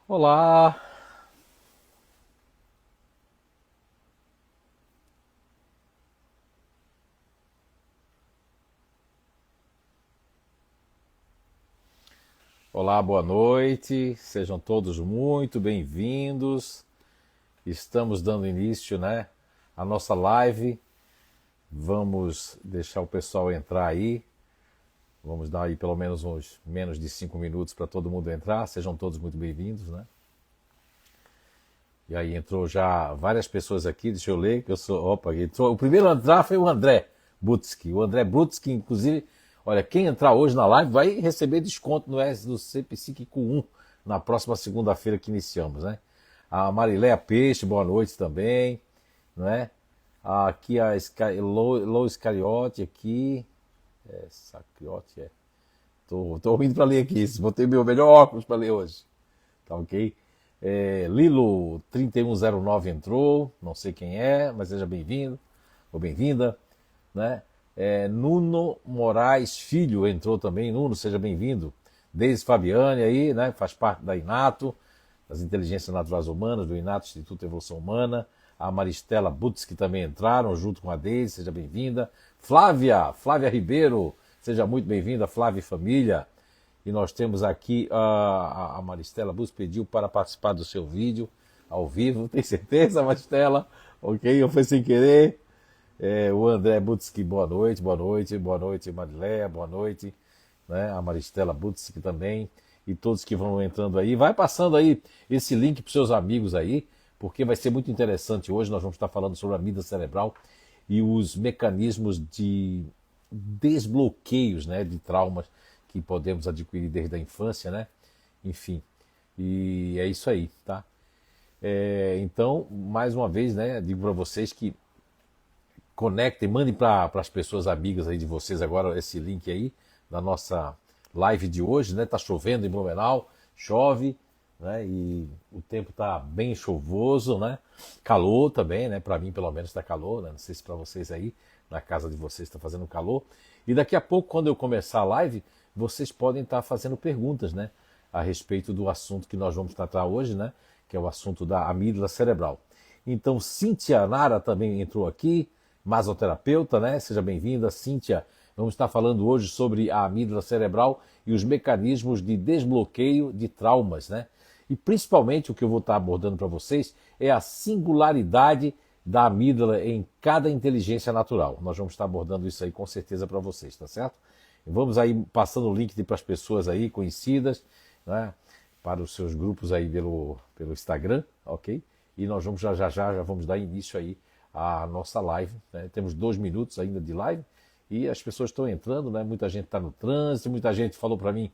Olá, olá, boa noite, sejam todos muito bem-vindos. Estamos dando início, né, à nossa live. Vamos deixar o pessoal entrar aí. Vamos dar aí pelo menos uns menos de 5 minutos para todo mundo entrar. Sejam todos muito bem-vindos, né? E aí entrou já várias pessoas aqui. Deixa eu ler que eu sou. Opa, entrou. O primeiro a entrar foi o André Butski. O André Butski, inclusive, olha, quem entrar hoje na live vai receber desconto no CPSIC 1 na próxima segunda-feira que iniciamos, né? A Mariléia Peixe, boa noite também, não é? Aqui a Lois Cariote aqui. Sacriote, é. Tô ouvindo para ler aqui. Botei meu melhor óculos para ler hoje. Tá ok? Lilo 3109 entrou, não sei quem é, mas seja bem-vindo ou bem-vinda, né? Nuno Moraes Filho entrou também. Nuno, seja bem-vindo. Deise Fabiane aí, né? Faz parte da Inato, das Inteligências Naturais Humanas, do Inato Instituto de Evolução Humana. A Maristela Butz, que também entraram junto com a Deise, seja bem-vinda. Flávia Ribeiro, seja muito bem-vinda, Flávia e família. E nós temos aqui a Maristela Bus pediu para participar do seu vídeo ao vivo. Tem certeza, Maristela? Ok, eu fui sem querer. O André Butski, boa noite, boa noite, boa noite, Mariléia, boa noite. Né? A Maristela Butski também. E todos que vão entrando aí. Vai passando aí esse link para os seus amigos aí, porque vai ser muito interessante. Hoje nós vamos estar falando sobre a amígdala cerebral e os mecanismos de desbloqueios, né, de traumas que podemos adquirir desde a infância, né? Enfim, e é isso aí, tá? Então, mais uma vez, né, digo para vocês que conectem, mandem para as pessoas amigas aí de vocês agora esse link aí da nossa live de hoje, né? Tá chovendo em Blumenau, chove, né? E o tempo tá bem chuvoso, né? Calor também, né? Para mim, pelo menos, tá calor, né? Não sei se para vocês aí, na casa de vocês está fazendo calor. E daqui a pouco, quando eu começar a live, vocês podem estar fazendo perguntas, né, a respeito do assunto que nós vamos tratar hoje, né, que é o assunto da amígdala cerebral. Então, Cíntia Nara também entrou aqui, masoterapeuta, né? Seja bem-vinda, Cíntia. Vamos estar falando hoje sobre a amígdala cerebral e os mecanismos de desbloqueio de traumas, né? E principalmente o que eu vou estar abordando para vocês é a singularidade da amígdala em cada inteligência natural. Nós vamos estar abordando isso aí com certeza para vocês, tá certo? Vamos aí passando o link para as pessoas aí conhecidas, né, para os seus grupos aí pelo Instagram, ok? E nós vamos já vamos dar início aí à nossa live, né? Temos 2 minutos ainda de live e as pessoas estão entrando, né? Muita gente está no trânsito, muita gente falou para mim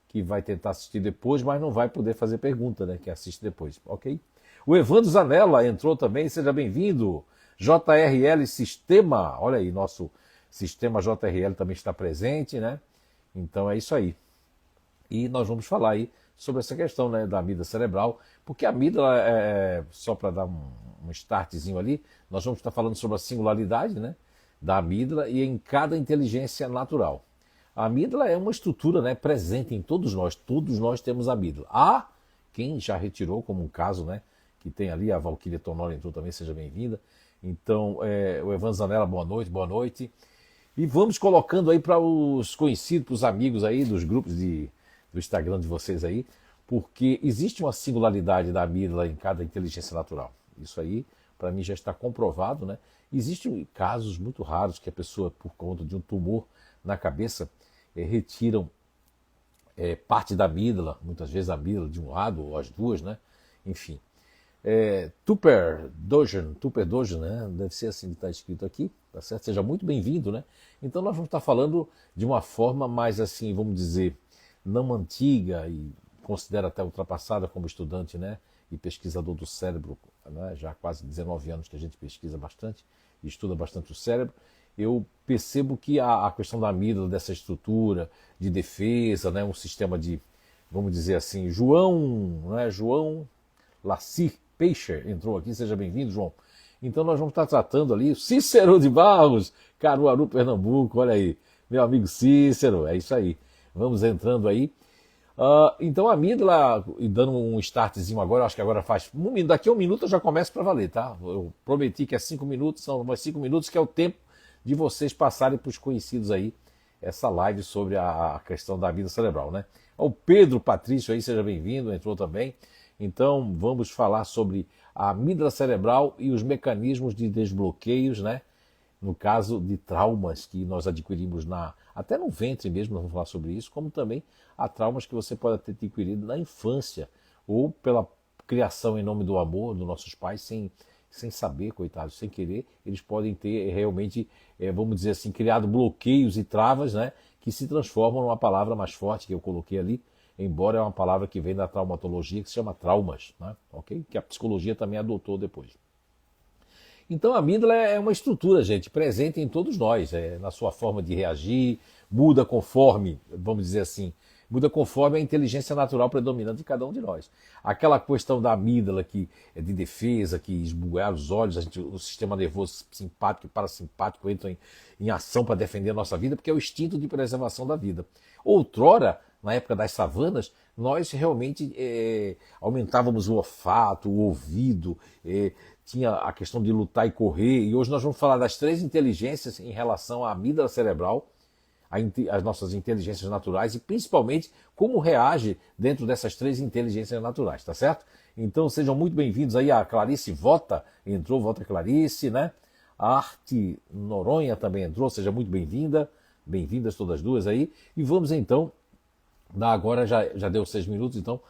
que vai tentar assistir depois, mas não vai poder fazer pergunta, né? Que assiste depois, ok? O Evandro Zanella entrou também, seja bem-vindo. JRL Sistema, olha aí, nosso sistema JRL também está presente, né? Então é isso aí. E nós vamos falar aí sobre essa questão, né, da amígdala cerebral, porque a amígdala, só para dar um startzinho ali, nós vamos estar falando sobre a singularidade, né, da amígdala e em cada inteligência natural. A amígdala é uma estrutura, né, presente em todos nós temos amígdala. Há quem já retirou, como um caso, né, que tem ali, a Valquíria Tonoli entrou também, seja bem-vinda. Então, o Evandro Zanella, boa noite, boa noite. E vamos colocando aí para os conhecidos, para os amigos aí dos grupos do Instagram de vocês aí, porque existe uma singularidade da amígdala em cada inteligência natural. Isso aí, para mim, já está comprovado, né? Existem casos muito raros que a pessoa, por conta de um tumor na cabeça, retiram parte da amígdala, muitas vezes a amígdala de um lado ou as duas, né? Enfim. Tupper Dojan, né? Deve ser assim que está escrito aqui, tá certo? Seja muito bem-vindo, né? Então nós vamos estar falando de uma forma mais assim, vamos dizer, não antiga e considera até ultrapassada como estudante, né? E pesquisador do cérebro, né? Já há quase 19 anos que a gente pesquisa bastante e estuda bastante o cérebro. Eu percebo que a questão da amígdala, dessa estrutura de defesa, né? Um sistema de, vamos dizer assim, João Laci Peixer entrou aqui, seja bem-vindo, João. Então nós vamos estar tratando ali, Cícero de Barros, Caruaru, Pernambuco, olha aí, meu amigo Cícero, é isso aí. Vamos entrando aí. Então a amígdala, e dando um startzinho agora, eu acho que agora faz daqui a um minuto eu já começo para valer, tá? Eu prometi que é 5 minutos, são mais 5 minutos, que é o tempo de vocês passarem para os conhecidos aí essa live sobre a questão da amígdala cerebral, né? O Pedro Patrício aí, seja bem-vindo, entrou também. Então vamos falar sobre a amígdala cerebral e os mecanismos de desbloqueios, né? No caso de traumas que nós adquirimos até no ventre mesmo, nós vamos falar sobre isso, como também há traumas que você pode ter adquirido na infância, ou pela criação em nome do amor dos nossos pais, sem saber, coitados, sem querer, eles podem ter realmente, vamos dizer assim, criado bloqueios e travas, né, que se transformam numa palavra mais forte que eu coloquei ali, embora é uma palavra que vem da traumatologia, que se chama traumas, né, ok? Que a psicologia também adotou depois. Então a amígdala é uma estrutura, gente, presente em todos nós, na sua forma de reagir, muda conforme, vamos dizer assim, muda conforme a inteligência natural predominante de cada um de nós. Aquela questão da amígdala que é de defesa, que esbugalha os olhos, o sistema nervoso simpático e parasimpático entram em ação para defender a nossa vida, porque é o instinto de preservação da vida. Outrora, na época das savanas, nós realmente aumentávamos o olfato, o ouvido, tinha a questão de lutar e correr, e hoje nós vamos falar das 3 inteligências em relação à amígdala cerebral, as nossas inteligências naturais e principalmente como reage dentro dessas 3 inteligências naturais, tá certo? Então sejam muito bem-vindos aí, a Clarice Vota entrou, Vota Clarice, né? A Arte Noronha também entrou, seja muito bem-vinda, bem-vindas todas duas aí, e vamos então, agora já deu 6 minutos então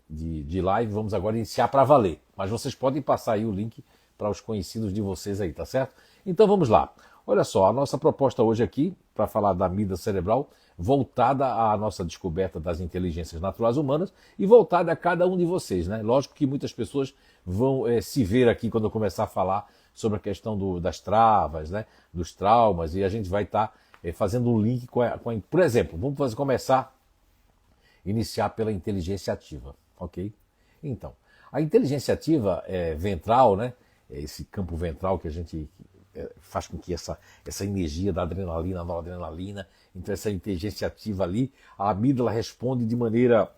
de live, vamos agora iniciar para valer, mas vocês podem passar aí o link para os conhecidos de vocês aí, tá certo? Então vamos lá. Olha só, a nossa proposta hoje aqui, para falar da amígdala cerebral, voltada à nossa descoberta das inteligências naturais humanas e voltada a cada um de vocês, né? Lógico que muitas pessoas vão se ver aqui quando eu começar a falar sobre a questão das travas, né? Dos traumas, e a gente vai estar fazendo um link Por exemplo, vamos iniciar pela inteligência ativa, ok? Então, a inteligência ativa ventral, né? Esse campo ventral que a gente faz com que essa energia da adrenalina, noradrenalina, então essa inteligência ativa ali, a amígdala responde de maneira,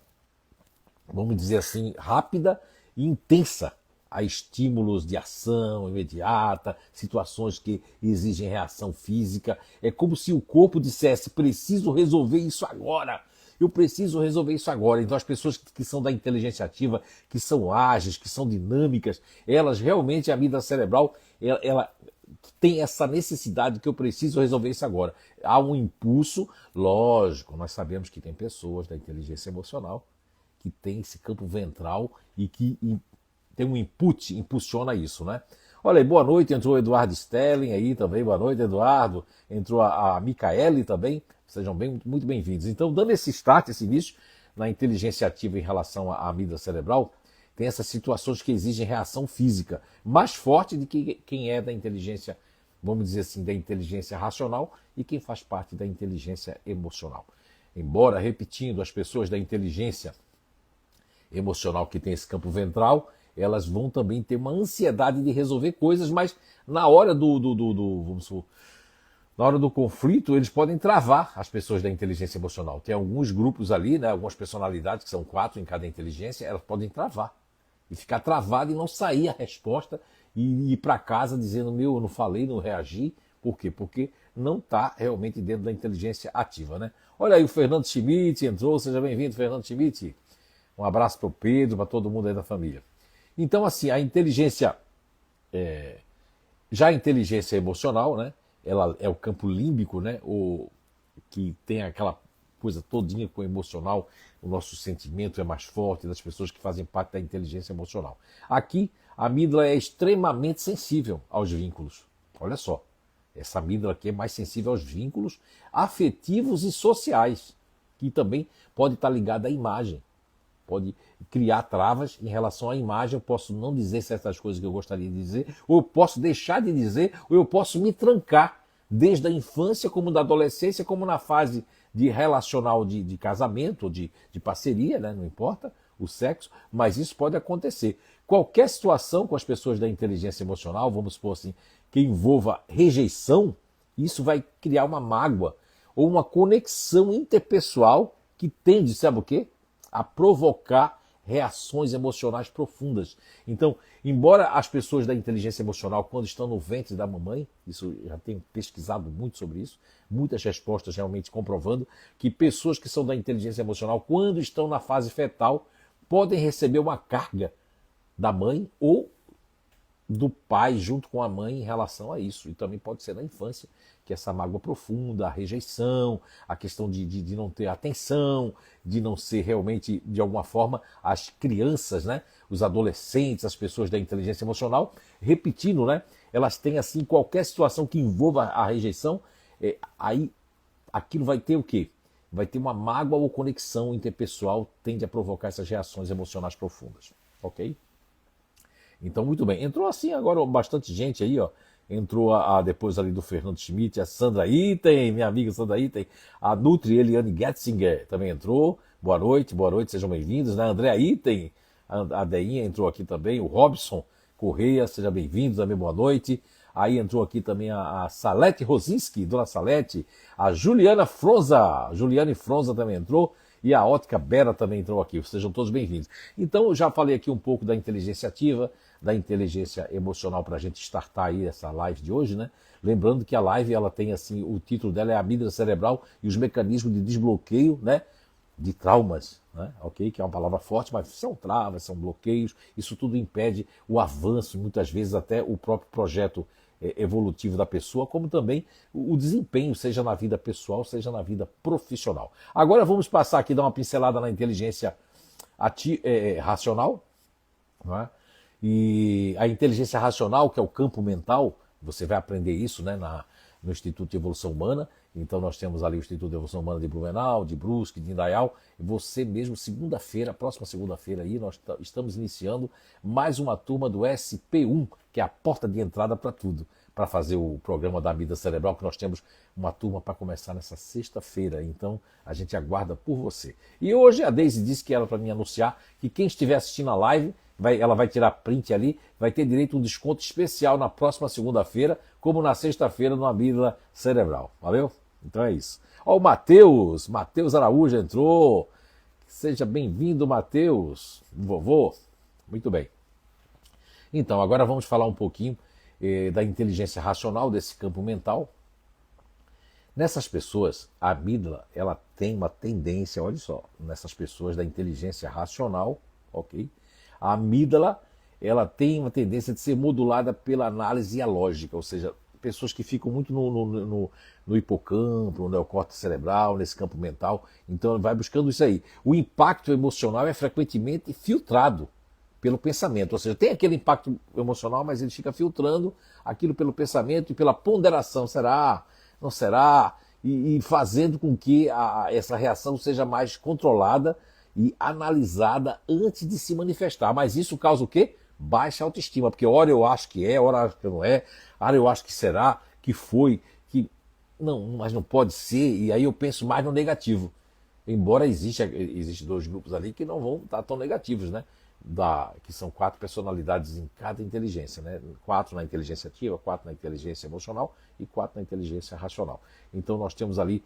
vamos dizer assim, rápida e intensa a estímulos de ação imediata, situações que exigem reação física. É como se o corpo dissesse, preciso resolver isso agora. Eu preciso resolver isso agora. Então as pessoas que são da inteligência ativa, que são ágeis, que são dinâmicas, elas realmente, a amígdala cerebral, ela tem essa necessidade que eu preciso resolver isso agora. Há um impulso, lógico, nós sabemos que tem pessoas da inteligência emocional que tem esse campo ventral e que tem um impulsiona isso, né? Olha aí, boa noite, entrou o Eduardo Stelling aí também, boa noite, Eduardo. Entrou a Micaele também, sejam muito bem-vindos. Então, dando esse start, esse início na inteligência ativa em relação à amígdala cerebral, tem essas situações que exigem reação física mais forte do que quem é da inteligência, vamos dizer assim, da inteligência racional e quem faz parte da inteligência emocional. Embora, repetindo, as pessoas da inteligência emocional que tem esse campo ventral, elas vão também ter uma ansiedade de resolver coisas, mas na hora vamos supor, na hora do conflito, eles podem travar as pessoas da inteligência emocional. Tem alguns grupos ali, né, algumas personalidades, que são 4 em cada inteligência, elas podem travar. E ficar travado e não sair a resposta e ir para casa dizendo, eu não falei, não reagi. Por quê? Porque não está realmente dentro da inteligência ativa, né? Olha aí, o Fernando Schmidt entrou, seja bem-vindo, Fernando Schmidt. Um abraço para o Pedro, para todo mundo aí da família. Então, assim, a inteligência, já a inteligência emocional, né? Ela é o campo límbico, né? Que tem aquela coisa todinha com o emocional, o nosso sentimento é mais forte das pessoas que fazem parte da inteligência emocional. Aqui, a amígdala é extremamente sensível aos vínculos. Olha só, essa amígdala aqui é mais sensível aos vínculos afetivos e sociais, que também pode estar ligada à imagem. Pode criar travas em relação à imagem, eu posso não dizer certas coisas que eu gostaria de dizer, ou eu posso deixar de dizer, ou eu posso me trancar, desde a infância, como da adolescência, como na fase de relacional de casamento, ou de parceria, né? Não importa o sexo, mas isso pode acontecer. Qualquer situação com as pessoas da inteligência emocional, vamos supor assim, que envolva rejeição, isso vai criar uma mágoa, ou uma conexão interpessoal que tende, sabe o quê? a provocar reações emocionais profundas. Então, embora as pessoas da inteligência emocional, quando estão no ventre da mamãe, isso já tenho pesquisado muito sobre isso, muitas respostas realmente comprovando que pessoas que são da inteligência emocional, quando estão na fase fetal, podem receber uma carga da mãe ou do pai junto com a mãe em relação a isso. E também pode ser na infância, que essa mágoa profunda, a rejeição, a questão de não ter atenção, de não ser realmente, de alguma forma, as crianças, né, os adolescentes, as pessoas da inteligência emocional, repetindo, né, elas têm assim, qualquer situação que envolva a rejeição, aí aquilo vai ter o quê? Vai ter uma mágoa ou conexão interpessoal, tende a provocar essas reações emocionais profundas, ok? Então, muito bem. Entrou assim agora bastante gente aí, ó. Entrou depois ali do Fernando Schmidt, a Sandra Itten, minha amiga Sandra Itten, a Nutri Eliane Getzinger também entrou. Boa noite, sejam bem-vindos. Né? Andréa Itten, a Deinha entrou aqui também, o Robson Correia, seja bem-vindo também, boa noite. Aí entrou aqui também a Salete Rosinski, Dona Salete, a Juliane Fronza também entrou. E a Ótica Bera também entrou aqui, sejam todos bem-vindos. Então, eu já falei aqui um pouco da inteligência ativa, da inteligência emocional para a gente startar aí essa live de hoje, né? Lembrando que a live, ela tem assim, o título dela é a amígdala cerebral e os mecanismos de desbloqueio, né? De traumas, né? Ok? Que é uma palavra forte, mas são travas, são bloqueios, isso tudo impede o avanço, muitas vezes até o próprio projeto evolutivo da pessoa, como também o desempenho, seja na vida pessoal, seja na vida profissional. Agora vamos passar aqui, dar uma pincelada na inteligência racional, não é? E a inteligência racional, que é o campo mental, você vai aprender isso, né, no Instituto de Evolução Humana. Então nós temos ali o Instituto de Evolução Humana de Blumenau, de Brusque, de Indaial. E você mesmo, segunda-feira, próxima segunda-feira aí, nós estamos iniciando mais uma turma do SP1, que é a porta de entrada para tudo, para fazer o programa da amígdala cerebral, que nós temos uma turma para começar nessa sexta-feira. Então a gente aguarda por você. E hoje a Deise disse que era para mim anunciar que quem estiver assistindo a live, ela vai tirar print ali, vai ter direito a um desconto especial na próxima segunda-feira, como na sexta-feira no amígdala cerebral. Valeu? Então é isso. Ó, o Matheus Araújo entrou. Seja bem-vindo, Matheus, vovô. Muito bem. Então, agora vamos falar um pouquinho da inteligência racional, desse campo mental. Nessas pessoas, a amígdala, ela tem uma tendência, olha só, nessas pessoas da inteligência racional, ok? A amígdala, ela tem uma tendência de ser modulada pela análise e a lógica, ou seja, pessoas que ficam muito no hipocampo, no neocórtex cerebral, nesse campo mental, então vai buscando isso aí. O impacto emocional é frequentemente filtrado pelo pensamento, ou seja, tem aquele impacto emocional, mas ele fica filtrando aquilo pelo pensamento e pela ponderação, será, não será, e fazendo com que essa reação seja mais controlada e analisada antes de se manifestar. Mas isso causa o quê? Baixa autoestima, porque hora eu acho que é, hora eu acho que não é, hora eu acho que será, que foi, que não, mas não pode ser, e aí eu penso mais no negativo. Embora existe dois grupos ali que não vão estar tão negativos, né? Que são 4 personalidades em cada inteligência, né? 4 na inteligência ativa, 4 na inteligência emocional e 4 na inteligência racional. Então nós temos ali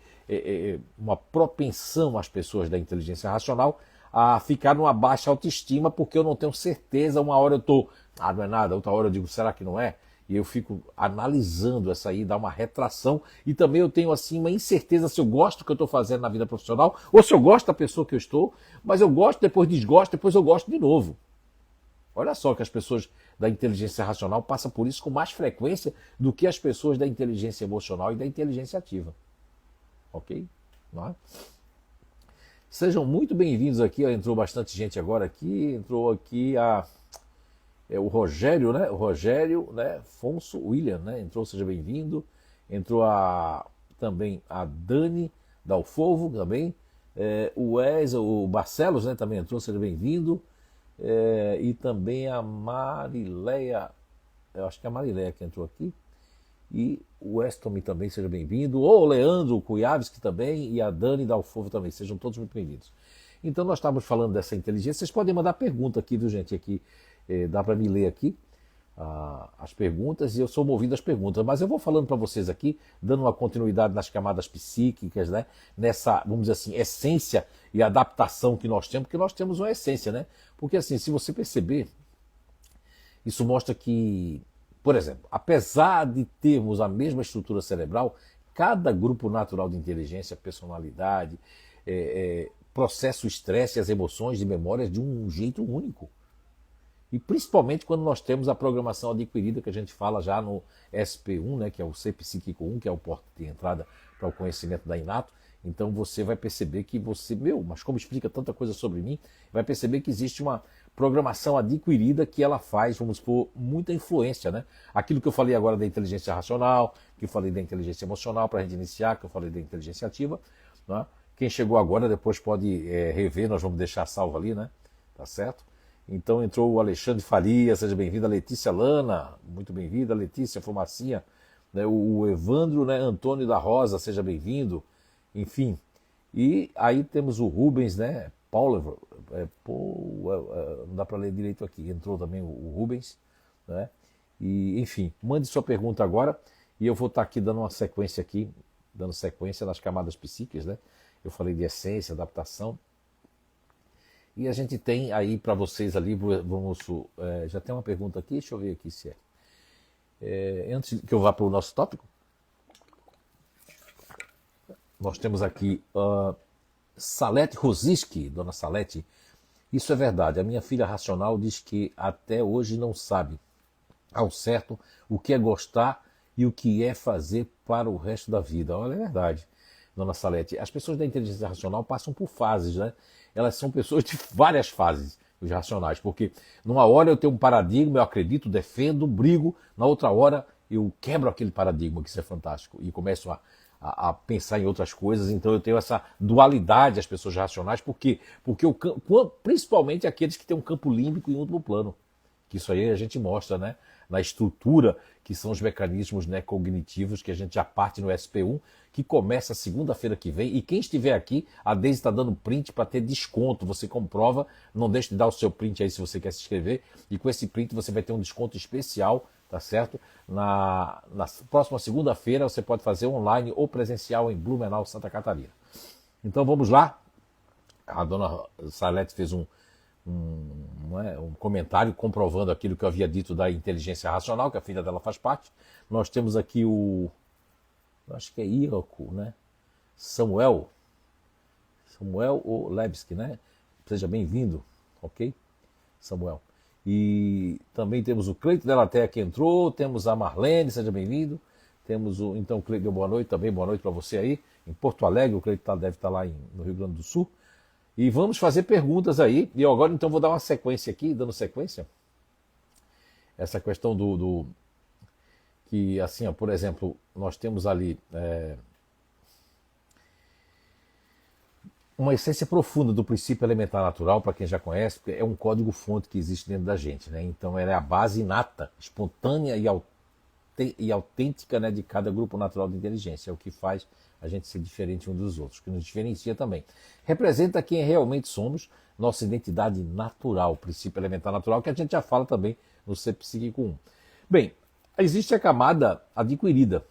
uma propensão às pessoas da inteligência racional a ficar numa baixa autoestima, porque eu não tenho certeza, uma hora eu estou, não é nada, outra hora eu digo, será que não é? E eu fico analisando essa aí, dá uma retração, e também eu tenho assim uma incerteza se eu gosto do que eu estou fazendo na vida profissional, ou se eu gosto da pessoa que eu estou, mas eu gosto, depois desgosto, depois eu gosto de novo. Olha só que as pessoas da inteligência racional passam por isso com mais frequência do que as pessoas da inteligência emocional e da inteligência ativa. Ok? Não é? Sejam muito bem-vindos aqui, ó, entrou bastante gente agora aqui, entrou aqui o Rogério, né? O Rogério, né? Fonso William, né? Entrou, seja bem-vindo. Entrou também a Dani Dalfovo, também. O Barcelos, né? Também entrou, seja bem-vindo. E também a Marileia, eu acho que é a Marileia que entrou aqui. E o Weston também, seja bem-vindo. O Leandro Kujawski também e a Dani Dalfovo também, sejam todos muito bem-vindos. Então nós estávamos falando dessa inteligência, vocês podem mandar pergunta aqui, viu gente, aqui. Dá para me ler aqui, as perguntas e eu sou movido às perguntas. Mas eu vou falando para vocês aqui, dando uma continuidade nas camadas psíquicas, né? Nessa, vamos dizer assim, essência e adaptação que nós temos, porque nós temos uma essência, né? Porque assim, se você perceber, isso mostra que, por exemplo, apesar de termos a mesma estrutura cerebral, cada grupo natural de inteligência, personalidade, processa o estresse e as emoções e memórias de um jeito único. E principalmente quando nós temos a programação adquirida, que a gente fala já no SP1, né, que é o Ser Psíquico 1, que é o porta de entrada para o conhecimento da Inato. Então você vai perceber que você, mas como explica tanta coisa sobre mim, vai perceber que existe uma programação adquirida que ela faz, vamos supor, muita influência, né? Aquilo que eu falei agora da inteligência racional, que eu falei da inteligência emocional para a gente iniciar, que eu falei da inteligência ativa, né? Quem chegou agora depois pode rever, nós vamos deixar salvo ali, né? Tá certo? Então entrou o Alexandre Faria, seja bem-vinda, Letícia Lana, muito bem-vinda, Letícia Fumacinha, né? O Evandro, né? Antônio da Rosa, seja bem-vindo, enfim. E aí temos o Rubens, né? Paulo, não dá para ler direito aqui, entrou também o Rubens, né? E, enfim, mande sua pergunta agora e eu vou estar aqui dando uma sequência aqui, dando sequência nas camadas psíquicas, né? Eu falei de essência, adaptação. E a gente tem aí para vocês ali, já tem uma pergunta aqui, deixa eu ver aqui se antes que eu vá para o nosso tópico, nós temos aqui Salete Rosiski, dona Salete. Isso é verdade, a minha filha racional diz que até hoje não sabe ao certo o que é gostar e o que é fazer para o resto da vida. Olha, é verdade, dona Salete. As pessoas da inteligência racional passam por fases, né? Elas são pessoas de várias fases, os racionais, porque numa hora eu tenho um paradigma, eu acredito, defendo, brigo, na outra hora eu quebro aquele paradigma, que isso é fantástico, e começo a pensar em outras coisas. Então eu tenho essa dualidade, as pessoas racionais, porque principalmente aqueles que têm um campo límbico e um duplo plano, que isso aí a gente mostra, né, na estrutura, que são os mecanismos, né, cognitivos, que a gente já parte no SP1, que começa segunda-feira que vem. E quem estiver aqui, a Deise está dando print para ter desconto. Você comprova, não deixe de dar o seu print aí se você quer se inscrever. E com esse print você vai ter um desconto especial, tá certo? Na próxima segunda-feira você pode fazer online ou presencial em Blumenau, Santa Catarina. Então vamos lá. A dona Salete fez um comentário comprovando aquilo que eu havia dito da inteligência racional, que a filha dela faz parte. Nós temos aqui acho que é Iraco, né? Samuel Olebski, né? Seja bem-vindo, ok? Samuel. E também temos o Cleito Delatea que entrou, temos a Marlene, seja bem-vindo. Temos então o Cleito, boa noite também, boa noite para você aí. Em Porto Alegre, o Cleito deve estar lá no Rio Grande do Sul. E vamos fazer perguntas aí. E eu agora então vou dar uma sequência aqui, dando sequência. Essa questão que assim, ó, por exemplo, nós temos ali uma essência profunda do princípio elementar natural, para quem já conhece, porque é um código-fonte que existe dentro da gente, né? Então ela é a base inata, espontânea e autêntica, né, de cada grupo natural de inteligência. É o que faz a gente ser diferente um dos outros, que nos diferencia também. Representa quem realmente somos, nossa identidade natural, princípio elementar natural, que a gente já fala também no Ser Psíquico 1. Bem, existe a camada adquirida,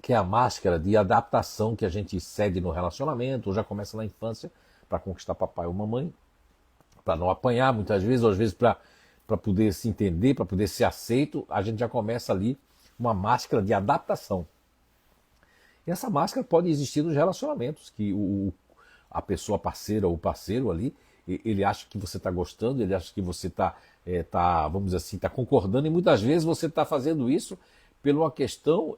que é a máscara de adaptação que a gente cede no relacionamento, ou já começa na infância, para conquistar papai ou mamãe, para não apanhar muitas vezes, ou às vezes para poder se entender, para poder ser aceito, a gente já começa ali uma máscara de adaptação. E essa máscara pode existir nos relacionamentos, que a pessoa parceira ou parceiro ali, ele acha que você está gostando, ele acha que você está, vamos dizer assim, está concordando, e muitas vezes você está fazendo isso por uma questão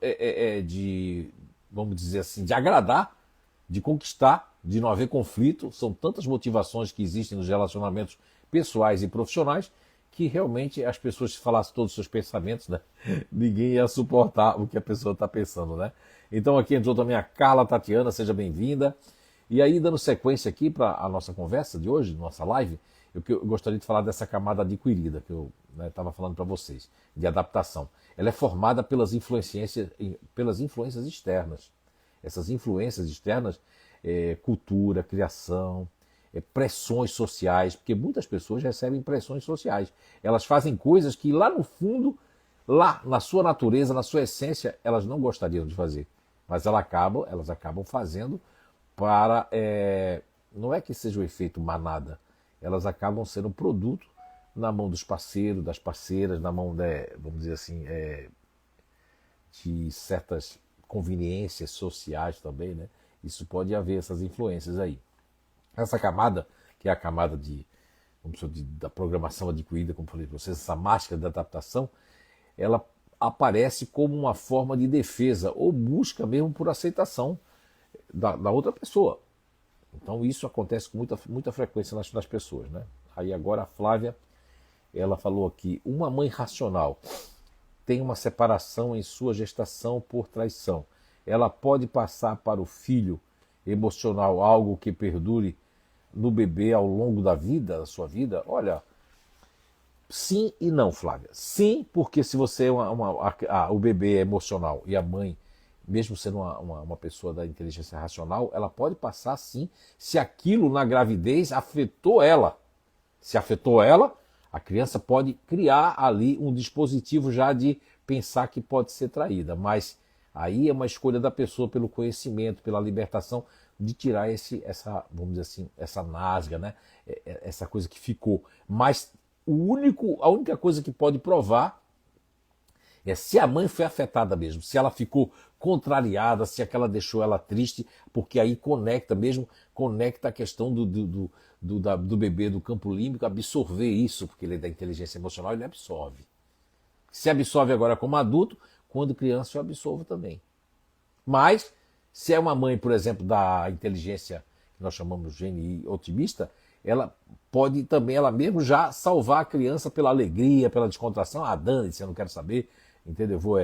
de, vamos dizer assim, de agradar, de conquistar, de não haver conflito. São tantas motivações que existem nos relacionamentos pessoais e profissionais, que realmente as pessoas, se falassem todos os seus pensamentos, né, ninguém ia suportar o que a pessoa está pensando, né? Então aqui entrou também a Carla Tatiana, seja bem-vinda. E aí, dando sequência aqui para a nossa conversa de hoje, nossa live, eu gostaria de falar dessa camada adquirida, que eu estava falando para vocês, de adaptação. Ela é formada pelas influências externas. Essas influências externas, cultura, criação, pressões sociais, porque muitas pessoas recebem pressões sociais. Elas fazem coisas que lá no fundo, lá na sua natureza, na sua essência, elas não gostariam de fazer. Mas elas acabam fazendo para... não é que seja o efeito manada, elas acabam sendo produto na mão dos parceiros, das parceiras, na mão, vamos dizer assim, de certas conveniências sociais também, né? Isso pode haver essas influências aí. Essa camada, que é a camada da programação adquirida, como falei para vocês, essa máscara da adaptação, ela aparece como uma forma de defesa ou busca mesmo por aceitação da outra pessoa. Então isso acontece com muita frequência nas pessoas, né? Aí agora a Flávia, ela falou aqui, uma mãe racional tem uma separação em sua gestação por traição. Ela pode passar para o filho emocional algo que perdure no bebê ao longo da sua vida? Olha, sim e não, Flávia. Sim, porque se você o bebê é emocional e a mãe, mesmo sendo uma pessoa da inteligência racional, ela pode passar sim, se aquilo na gravidez afetou ela. Se afetou ela, a criança pode criar ali um dispositivo já de pensar que pode ser traída, mas aí é uma escolha da pessoa pelo conhecimento, pela libertação, de tirar vamos dizer assim, essa nasga, né? Essa coisa que ficou. Mas a única coisa que pode provar é se a mãe foi afetada mesmo, se ela ficou contrariada, se aquela deixou ela triste, porque aí conecta a questão do bebê do campo límbico absorver isso, porque ele é da inteligência emocional, ele absorve. Se absorve agora como adulto, quando criança eu absorvo também. Mas, se é uma mãe, por exemplo, da inteligência que nós chamamos de GNI otimista, ela pode também, ela mesmo já salvar a criança pela alegria, pela descontração. Ah, dane-se, eu não quero saber, entendeu? Eu vou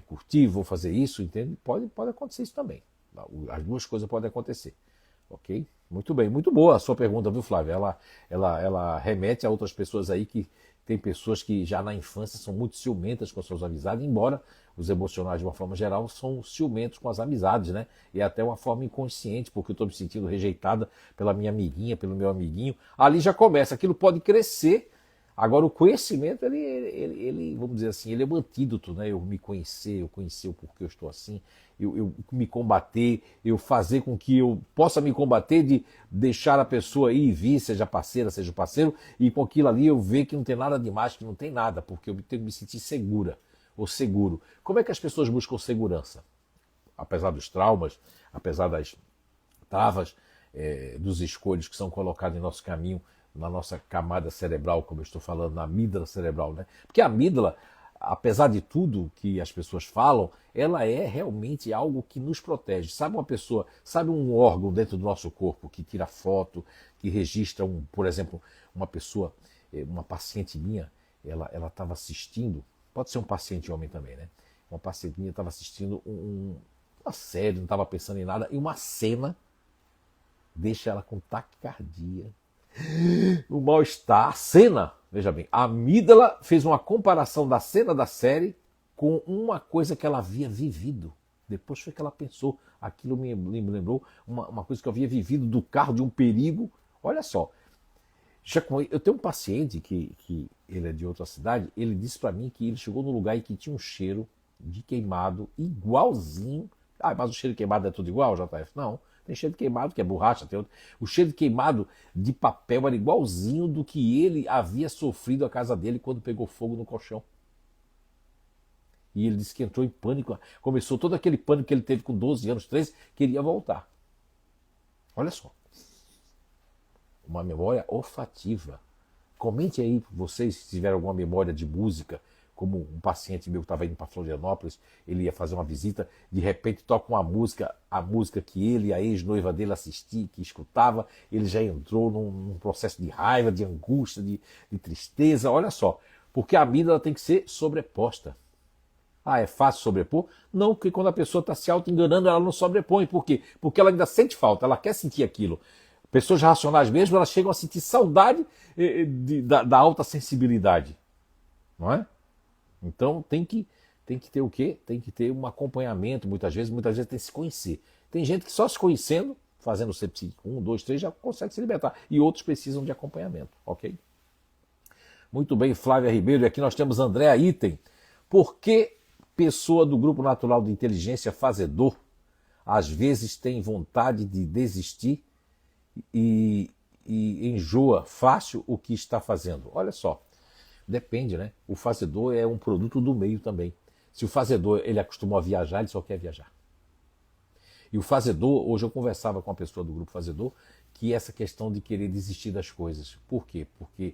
curtir, vou fazer isso, entende? Pode acontecer isso também. As duas coisas podem acontecer. Ok? Muito bem, muito boa a sua pergunta, viu, Flávia? Ela remete a outras pessoas aí que tem pessoas que já na infância são muito ciumentas com as suas amizades, embora os emocionais, de uma forma geral, são ciumentos com as amizades, né? E é até uma forma inconsciente, porque eu estou me sentindo rejeitada pela minha amiguinha, pelo meu amiguinho. Ali já começa, aquilo pode crescer. Agora, o conhecimento, ele vamos dizer assim, ele é um antídoto, né? Eu me conhecer, eu conhecer o porquê eu estou assim, eu me combater, eu fazer com que eu possa me combater de deixar a pessoa ir e vir, seja parceira, seja parceiro, e com aquilo ali eu ver que não tem nada demais, que não tem nada, porque eu tenho que me sentir segura ou seguro. Como é que as pessoas buscam segurança? Apesar dos traumas, apesar das travas, dos escolhos que são colocados em nosso caminho, na nossa camada cerebral, como eu estou falando, na amígdala cerebral, né? Porque a amígdala, apesar de tudo que as pessoas falam, ela é realmente algo que nos protege. Sabe um órgão dentro do nosso corpo que tira foto, que registra, por exemplo, uma pessoa, uma paciente minha, ela estava assistindo, pode ser um paciente homem também, né? Uma paciente minha estava assistindo uma série, não estava pensando em nada, e uma cena deixa ela com taquicardia, o mal-estar, a cena, veja bem, a amígdala fez uma comparação da cena da série com uma coisa que ela havia vivido. Depois foi que ela pensou, aquilo me lembrou uma coisa que eu havia vivido do carro, de um perigo. Olha só, eu tenho um paciente que ele é de outra cidade, ele disse para mim que ele chegou num lugar e que tinha um cheiro de queimado igualzinho. Ah, mas o cheiro de queimado é tudo igual, JF? Não. Tem cheiro de queimado, que é borracha, tem outro. O cheiro de queimado de papel era igualzinho do que ele havia sofrido a casa dele quando pegou fogo no colchão. E ele disse que entrou em pânico. Começou todo aquele pânico que ele teve com 12 anos, 13, queria voltar. Olha só. Uma memória olfativa. Comente aí, vocês, se tiverem alguma memória de música, como um paciente meu que estava indo para Florianópolis, ele ia fazer uma visita, de repente toca uma música, a música que ele e a ex-noiva dele assistia, que escutava, ele já entrou num processo de raiva, de angústia, de tristeza, olha só, porque a amígdala tem que ser sobreposta. Ah, é fácil sobrepor? Não, porque quando a pessoa está se auto-enganando, ela não sobrepõe. Por quê? Porque ela ainda sente falta, ela quer sentir aquilo. Pessoas racionais mesmo, elas chegam a sentir saudade da alta sensibilidade, não é? Então tem que ter o quê? Tem que ter um acompanhamento, muitas vezes tem que se conhecer. Tem gente que só se conhecendo fazendo o CPSIC 1, 2, 3, já consegue se libertar. E outros precisam de acompanhamento, ok? Muito bem, Flávia Ribeiro. E aqui nós temos Andréa Item. Por que pessoa do Grupo Natural de Inteligência Fazedor às vezes tem vontade de desistir e enjoa fácil o que está fazendo? Olha só, depende, né? O fazedor é um produto do meio também. Se o fazedor ele acostumou a viajar, ele só quer viajar. E o fazedor, hoje eu conversava com uma pessoa do Grupo Fazedor, que essa questão de querer desistir das coisas. Por quê? Porque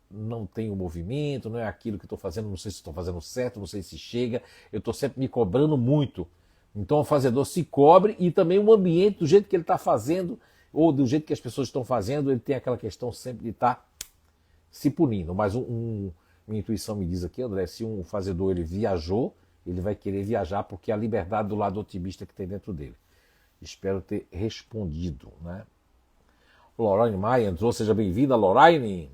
não tem o movimento, não é aquilo que estou fazendo, não sei se estou fazendo certo, não sei se chega, eu estou sempre me cobrando muito. Então o fazedor se cobre e também o ambiente, do jeito que ele está fazendo, ou do jeito que as pessoas estão fazendo, ele tem aquela questão sempre de estar se punindo. Mas minha intuição me diz aqui, André, se um fazedor ele viajou, ele vai querer viajar porque é a liberdade do lado otimista que tem dentro dele. Espero ter respondido, né? Lorraine Maia entrou, seja bem-vinda, Lorraine.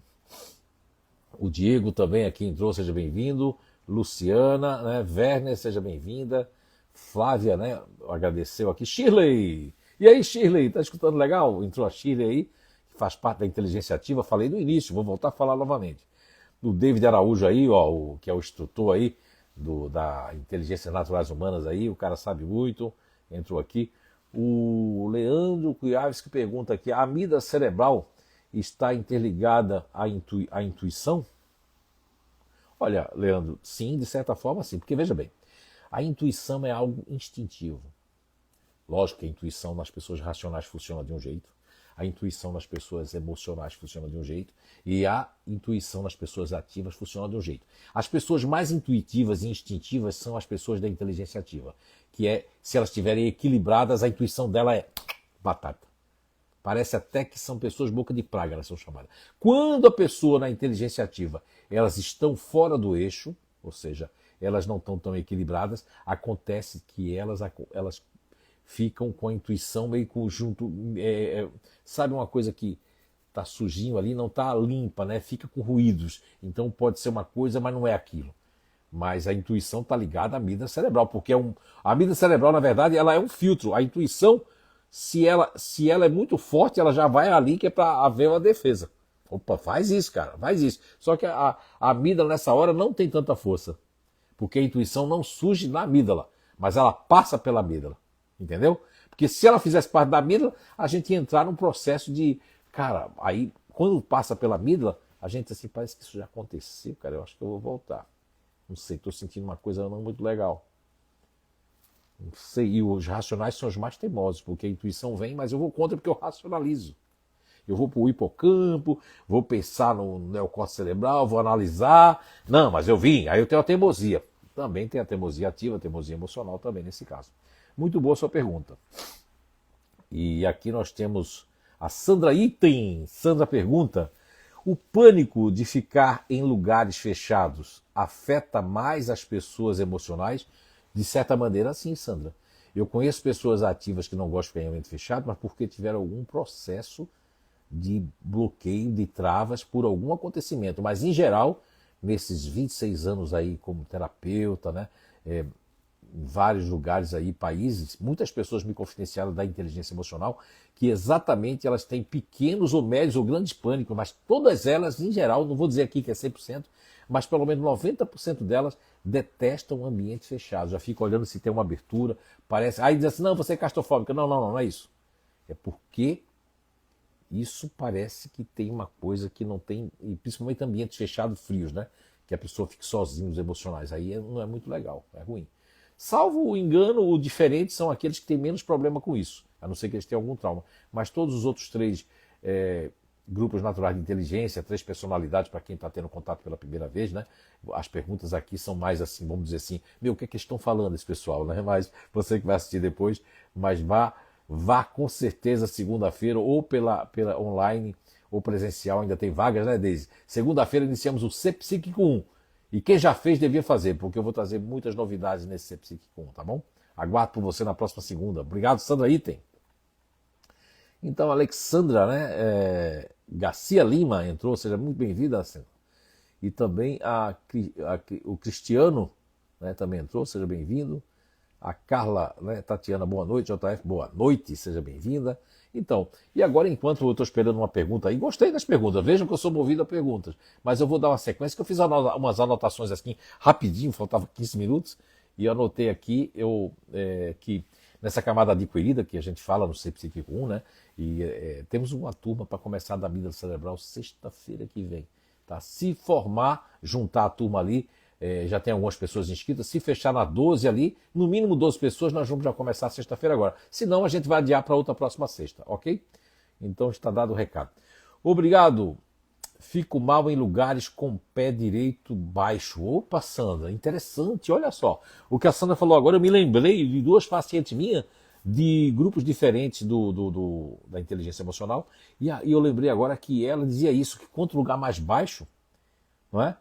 O Diego também aqui entrou, seja bem-vindo. Luciana, né? Werner, seja bem-vinda. Flávia, né? Agradeceu aqui. Shirley! E aí, Shirley, tá escutando legal? Entrou a Shirley aí, que faz parte da inteligência ativa. Falei no início, vou voltar a falar novamente. O David Araújo aí, ó, que é o instrutor aí da Inteligência Naturais Humanas aí, o cara sabe muito, entrou aqui. O Leandro Cuiaves que pergunta aqui, a amígdala cerebral está interligada à intuição? Olha, Leandro, sim, de certa forma sim, porque veja bem, a intuição é algo instintivo. Lógico que a intuição nas pessoas racionais funciona de um jeito, a intuição nas pessoas emocionais funciona de um jeito e a intuição nas pessoas ativas funciona de um jeito. As pessoas mais intuitivas e instintivas são as pessoas da inteligência ativa, que é, se elas estiverem equilibradas, a intuição dela é batata. Parece até que são pessoas boca de praga, elas são chamadas. Quando a pessoa na inteligência ativa, elas estão fora do eixo, ou seja, elas não estão tão equilibradas, acontece que elas ficam com a intuição meio conjunto. Sabe uma coisa que está sujinho ali, não está limpa, né? Fica com ruídos. Então pode ser uma coisa, mas não é aquilo. Mas a intuição está ligada à amígdala cerebral, porque a amígdala cerebral, na verdade, ela é um filtro. A intuição, se ela é muito forte, ela já vai ali que é para haver uma defesa. Opa, faz isso, cara, faz isso. Só que a amígdala nessa hora não tem tanta força, porque a intuição não surge na amígdala, mas ela passa pela amígdala. Entendeu? Porque se ela fizesse parte da amígdala, a gente ia entrar num processo de... Cara, aí, quando passa pela amígdala, a gente assim, parece que isso já aconteceu, cara, eu acho que eu vou voltar. Não sei, estou sentindo uma coisa não muito legal. Não sei, e os racionais são os mais teimosos, porque a intuição vem, mas eu vou contra porque eu racionalizo. Eu vou para o hipocampo, vou pensar no neocórtex cerebral, vou analisar. Não, mas eu vim, aí eu tenho a teimosia. Também tem a teimosia ativa, a teimosia emocional também nesse caso. Muito boa sua pergunta. E aqui nós temos a Sandra Item. Sandra pergunta, o pânico de ficar em lugares fechados afeta mais as pessoas emocionais? De certa maneira, sim, Sandra. Eu conheço pessoas ativas que não gostam de ficar em ambiente fechado, mas porque tiveram algum processo de bloqueio, de travas por algum acontecimento. Mas, em geral, nesses 26 anos aí como terapeuta, né, em vários lugares aí, países, muitas pessoas me confidenciaram da inteligência emocional que exatamente elas têm pequenos ou médios ou grandes pânicos, mas todas elas, em geral, não vou dizer aqui que é 100%, mas pelo menos 90% delas detestam ambientes fechados. Já fica olhando se tem uma abertura, parece... Aí diz assim, não, você é claustrofóbica. Não, não é isso. É porque isso parece que tem uma coisa que não tem, e principalmente ambientes fechados, frios, né? Que a pessoa fique sozinha, os emocionais. Aí não é muito legal, é ruim. Salvo o engano, o diferente são aqueles que têm menos problema com isso, a não ser que eles tenham algum trauma. Mas todos os outros três grupos naturais de inteligência, três personalidades, para quem está tendo contato pela primeira vez, né? As perguntas aqui são mais assim, vamos dizer assim, o que é que estão falando esse pessoal, né? Mas você que vai assistir depois, mas vá com certeza segunda-feira, ou pela online, ou presencial, ainda tem vagas, né, Deise? Segunda-feira iniciamos o CPSIC 1. E quem já fez devia fazer, porque eu vou trazer muitas novidades nesse CPSIC 1, tá bom? Aguardo por você na próxima segunda. Obrigado, Sandra Item. Então, Alexandra, né, Garcia Lima entrou, seja muito bem-vinda, Sandra. E também o Cristiano, né, também entrou, seja bem-vindo. A Carla, né, Tatiana, boa noite. JF, boa noite, seja bem-vinda. Então, e agora, enquanto eu estou esperando uma pergunta aí, gostei das perguntas, vejam que eu sou movido a perguntas, mas eu vou dar uma sequência, que eu fiz umas anotações assim, rapidinho, faltava 15 minutos, e eu anotei aqui que nessa camada adquirida, que a gente fala no Ser Psíquico 1, né, e temos uma turma para começar da amígdala cerebral sexta-feira que vem. Tá? Se formar, juntar a turma ali, já tem algumas pessoas inscritas, se fechar na 12 ali, no mínimo 12 pessoas, nós vamos já começar sexta-feira agora. Senão a gente vai adiar para outra próxima sexta, ok? Então está dado o recado. Obrigado. Fico mal em lugares com pé direito baixo. Opa, Sandra, interessante, olha só. O que a Sandra falou agora, eu me lembrei de duas pacientes minhas, de grupos diferentes da inteligência emocional, e eu lembrei agora que ela dizia isso, que quanto lugar mais baixo, não é?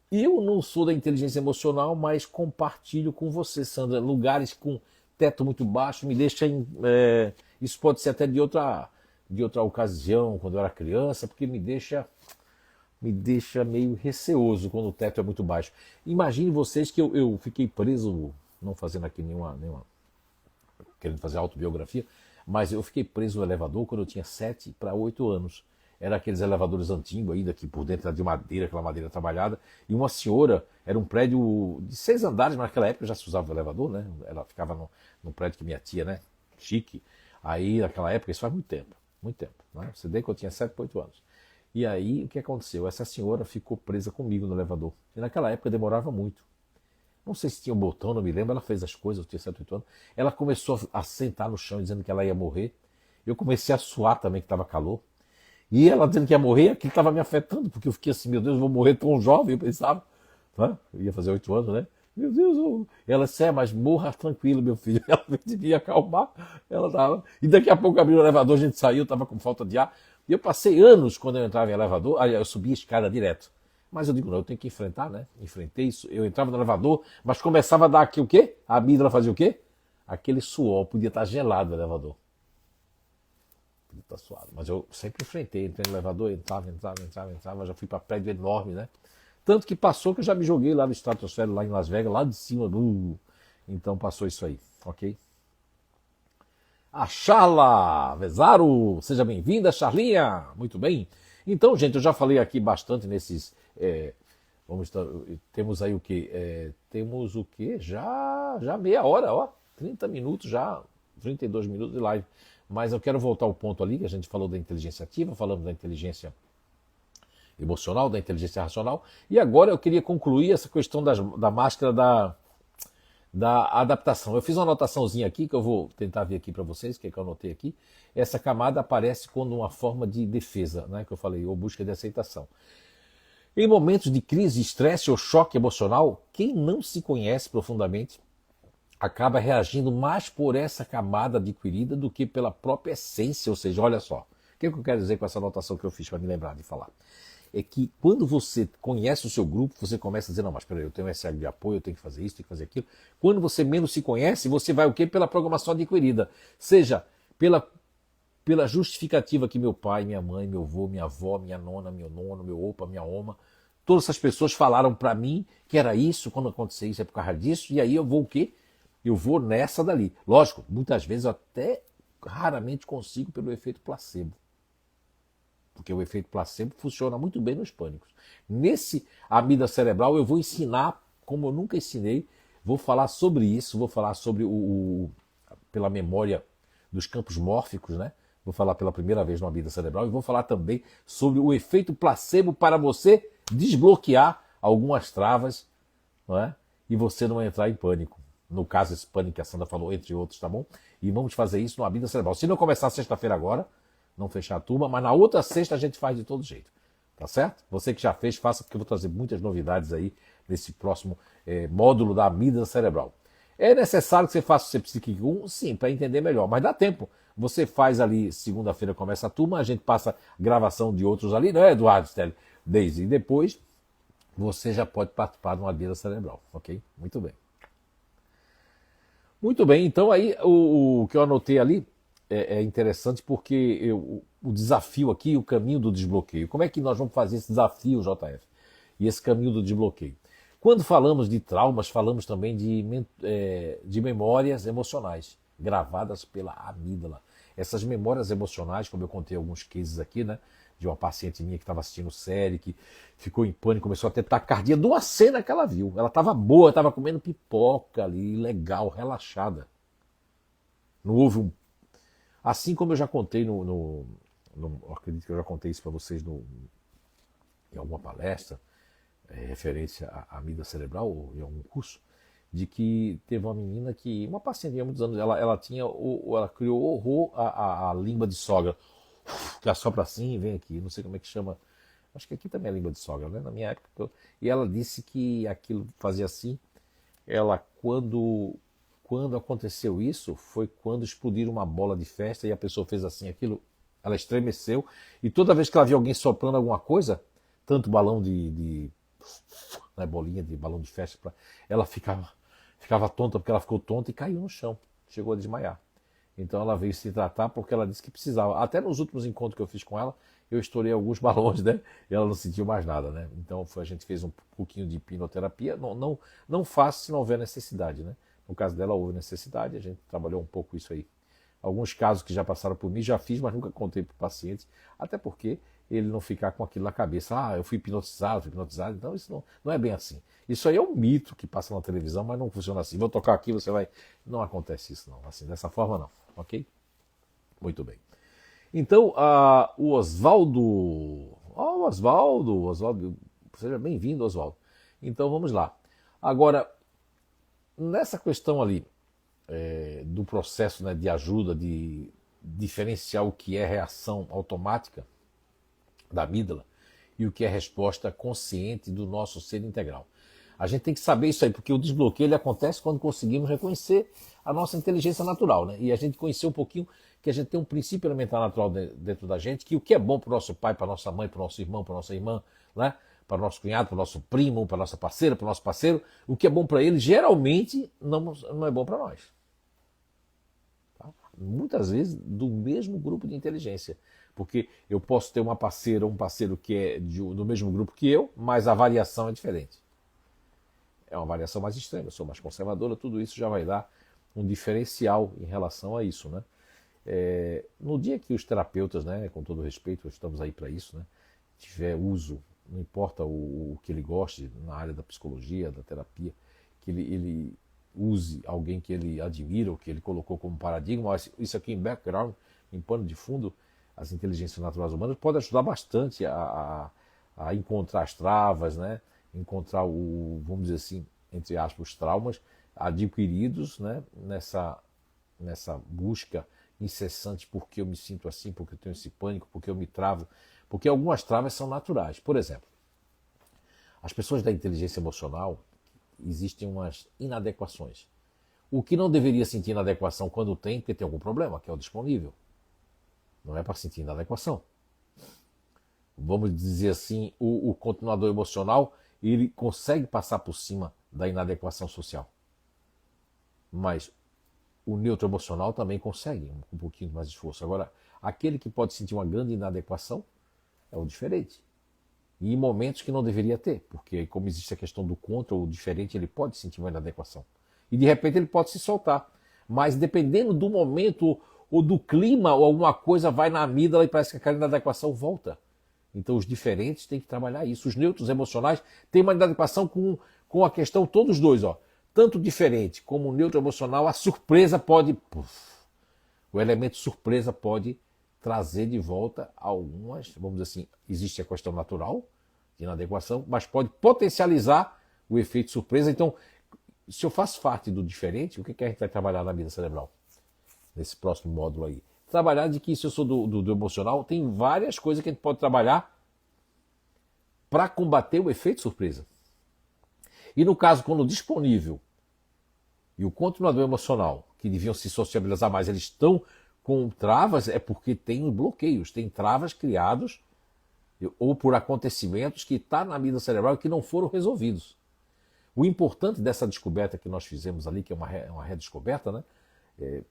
Eu não sou da inteligência emocional, mas compartilho com você, Sandra. Lugares com teto muito baixo me deixa isso pode ser até de outra ocasião, quando eu era criança, porque me deixa meio receoso quando o teto é muito baixo. Imagine vocês que eu fiquei preso, não fazendo aqui nenhuma querendo fazer autobiografia, mas eu fiquei preso no elevador quando eu tinha 7 para 8 anos. Era aqueles elevadores antigos ainda, que por dentro era de madeira, aquela madeira trabalhada, e uma senhora, era um prédio de 6 andares, mas naquela época já se usava o elevador, né? Ela ficava no prédio que minha tia, né? Chique. Aí, naquela época, isso faz muito tempo, né? Você vê que eu tinha 7 para 8 anos. E aí, o que aconteceu? Essa senhora ficou presa comigo no elevador. E naquela época demorava muito. Não sei se tinha um botão, não me lembro, ela fez as coisas, eu tinha 7, 8 anos. Ela começou a sentar no chão, dizendo que ela ia morrer. Eu comecei a suar também, que estava calor. E ela dizendo que ia morrer, aquilo estava me afetando, porque eu fiquei assim, meu Deus, eu vou morrer tão jovem, eu pensava. Né? Eu ia fazer 8 anos, né? Meu Deus, ela disse, mas morra tranquilo, meu filho. Ela veio me acalmar, ela tava. E daqui a pouco abriu o elevador, a gente saiu, estava com falta de ar. E eu passei anos, quando eu entrava em elevador, eu subia a escada direto. Mas eu digo, não, eu tenho que enfrentar, né? Enfrentei isso. Eu entrava no elevador, mas começava a dar aqui o quê? A amígdala fazia o quê? Aquele suor, podia estar gelado o elevador. Podia estar suado. Mas eu sempre enfrentei, entrei no elevador, entrava, já fui para prédio enorme, né? Tanto que passou que eu já me joguei lá no estratosfera, lá em Las Vegas, lá de cima do... Então passou isso aí, ok? A Charla Vezaro, seja bem-vinda, Charlinha. Muito bem. Então, gente, eu já falei aqui bastante nesses... temos aí o quê? Temos o quê? Já meia hora, ó. 30 minutos já, 32 minutos de live. Mas eu quero voltar ao ponto ali, que a gente falou da inteligência ativa, falamos da inteligência emocional, da inteligência racional. E agora eu queria concluir essa questão da máscara da adaptação. Eu fiz uma anotaçãozinha aqui, que eu vou tentar ver aqui para vocês, que eu anotei aqui. Essa camada aparece como uma forma de defesa, né, que eu falei, ou busca de aceitação. Em momentos de crise, estresse ou choque emocional, quem não se conhece profundamente acaba reagindo mais por essa camada adquirida do que pela própria essência. Ou seja, olha só, o que eu quero dizer com essa anotação que eu fiz para me lembrar de falar? É que quando você conhece o seu grupo, você começa a dizer, não, mas peraí, eu tenho esse elo de apoio, eu tenho que fazer isso, tenho que fazer aquilo. Quando você menos se conhece, você vai o quê? Pela programação adquirida. Seja pela justificativa que meu pai, minha mãe, meu avô, minha avó, minha nona, meu nono, meu opa, minha oma, todas essas pessoas falaram para mim que era isso, quando acontecer isso é por causa disso, e aí eu vou o quê? Eu vou nessa dali. Lógico, muitas vezes eu até raramente consigo pelo efeito placebo. Porque o efeito placebo funciona muito bem nos pânicos. Nesse amígdala cerebral eu vou ensinar, como eu nunca ensinei, vou falar sobre isso, vou falar sobre pela memória dos campos mórficos, né? Vou falar pela primeira vez no amígdala cerebral e vou falar também sobre o efeito placebo para você desbloquear algumas travas, não é? E você não entrar em pânico. No caso, esse pânico que a Sandra falou, entre outros, tá bom? E vamos fazer isso no amígdala cerebral. Se não começar sexta-feira agora, não fechar a turma, mas na outra sexta a gente faz de todo jeito, tá certo? Você que já fez, faça, porque eu vou trazer muitas novidades aí nesse próximo módulo da amígdala cerebral. É necessário que você faça o Ser Psíquico 1? Sim, para entender melhor, mas dá tempo. Você faz ali, segunda-feira começa a turma, a gente passa gravação de outros ali, não é, Eduardo Stelli? Desde e depois você já pode participar de uma amígdala cerebral, ok? Muito bem. Muito bem, então aí o que eu anotei ali é interessante porque o desafio aqui, o caminho do desbloqueio. Como é que nós vamos fazer esse desafio, JF? E esse caminho do desbloqueio? Quando falamos de traumas, falamos também de memórias emocionais gravadas pela amígdala. Essas memórias emocionais, como eu contei alguns cases aqui, né? De uma paciente minha que estava assistindo série, que ficou em pânico, começou a ter taquicardia de uma cena que ela viu. Ela estava boa, estava comendo pipoca ali, legal, relaxada. Não houve um... Assim como eu já contei acredito que eu já contei isso para vocês em alguma palestra, referência à amígdala cerebral, ou em algum curso, de que teve uma menina que, uma paciente há muitos anos, ela criou horror à língua de sogra, que assopra assim e vem aqui, não sei como é que chama, acho que aqui também é língua de sogra, né? Na minha época, e ela disse que aquilo fazia assim, ela quando aconteceu isso, foi quando explodiram uma bola de festa e a pessoa fez assim, aquilo, ela estremeceu, e toda vez que ela via alguém soprando alguma coisa, tanto balão né, bolinha de balão de festa, ela ficava tonta, porque ela ficou tonta e caiu no chão, chegou a desmaiar. Então ela veio se tratar porque ela disse que precisava. Até nos últimos encontros que eu fiz com ela, eu estourei alguns balões, né? E ela não sentiu mais nada, né? Então a gente fez um pouquinho de hipnoterapia. Não faço se não houver necessidade, né? No caso dela houve necessidade, a gente trabalhou um pouco isso aí. Alguns casos que já passaram por mim, já fiz, mas nunca contei para o paciente, até porque ele não ficar com aquilo na cabeça. Eu fui hipnotizado. Então isso não é bem assim. Isso aí é um mito que passa na televisão, mas não funciona assim. Vou tocar aqui, você vai... Não acontece isso não, assim, dessa forma não, ok? Muito bem. Então, o Oswaldo... Oswaldo, seja bem-vindo, Oswaldo. Então, vamos lá. Agora, nessa questão ali, do processo, né, de ajuda, de diferenciar o que é reação automática da amígdala e o que é resposta consciente do nosso ser integral. A gente tem que saber isso aí, porque o desbloqueio ele acontece quando conseguimos reconhecer a nossa inteligência natural, né? E a gente conhecer um pouquinho que a gente tem um princípio elementar natural dentro da gente, que o que é bom para o nosso pai, para a nossa mãe, para o nosso irmão, para a nossa irmã, né? Para o nosso cunhado, para o nosso primo, para a nossa parceira, para o nosso parceiro, o que é bom para ele geralmente não é bom para nós. Tá? Muitas vezes do mesmo grupo de inteligência. Porque eu posso ter uma parceira ou um parceiro que é do mesmo grupo que eu, mas a variação é diferente. É uma variação mais extrema, eu sou mais conservadora, tudo isso já vai dar um diferencial em relação a isso, né? No dia que os terapeutas, né, com todo respeito, estamos aí para isso, né, tiver uso, não importa o que ele goste na área da psicologia, da terapia, que ele use alguém que ele admira, ou que ele colocou como paradigma, isso aqui em background, em pano de fundo, as inteligências naturais humanas, pode ajudar bastante a encontrar as travas, né? Encontrar vamos dizer assim, entre aspas, os traumas adquiridos, né? nessa busca incessante, porque eu me sinto assim, porque eu tenho esse pânico, porque eu me travo, porque algumas travas são naturais. Por exemplo, as pessoas da inteligência emocional, existem umas inadequações. O que não deveria sentir inadequação quando tem, porque tem algum problema, que é o disponível. Não é para sentir inadequação. Vamos dizer assim, o continuador emocional, ele consegue passar por cima da inadequação social. Mas o neutro emocional também consegue, com um pouquinho mais de esforço. Agora, aquele que pode sentir uma grande inadequação é o diferente. E em momentos que não deveria ter, porque como existe a questão do contra, o diferente ele pode sentir uma inadequação. E de repente ele pode se soltar. Mas dependendo do momento ou do clima, ou alguma coisa vai na amígdala e parece que aquela inadequação volta. Então os diferentes têm que trabalhar isso. Os neutros emocionais têm uma inadequação com a questão, todos os dois, ó. Tanto diferente como o neutro emocional, a surpresa pode... o elemento surpresa pode trazer de volta algumas, vamos dizer assim, existe a questão natural de inadequação, mas pode potencializar o efeito surpresa. Então, se eu faço parte do diferente, o que a gente vai trabalhar na vida cerebral? Nesse próximo módulo aí. Trabalhar de que se eu sou do emocional, tem várias coisas que a gente pode trabalhar para combater o efeito surpresa. E no caso, quando disponível e o continuador emocional, que deviam se sociabilizar mais, eles estão com travas, é porque tem bloqueios, tem travas criados ou por acontecimentos que estão na amígdala cerebral e que não foram resolvidos. O importante dessa descoberta que nós fizemos ali, que é uma redescoberta, né?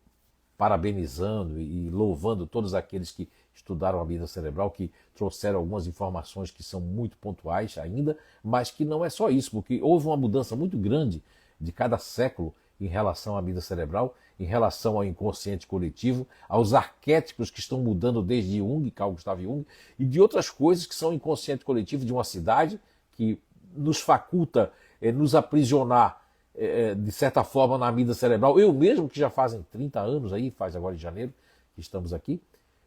Parabenizando e louvando todos aqueles que estudaram a amígdala cerebral, que trouxeram algumas informações que são muito pontuais ainda, mas que não é só isso, porque houve uma mudança muito grande de cada século em relação à amígdala cerebral, em relação ao inconsciente coletivo, aos arquétipos que estão mudando desde Jung, Carl Gustav Jung, e de outras coisas que são inconsciente coletivo de uma cidade que nos faculta nos aprisionar de certa forma na amígdala cerebral. Eu mesmo, que já fazem 30 anos aí, faz agora em janeiro, que estamos aqui,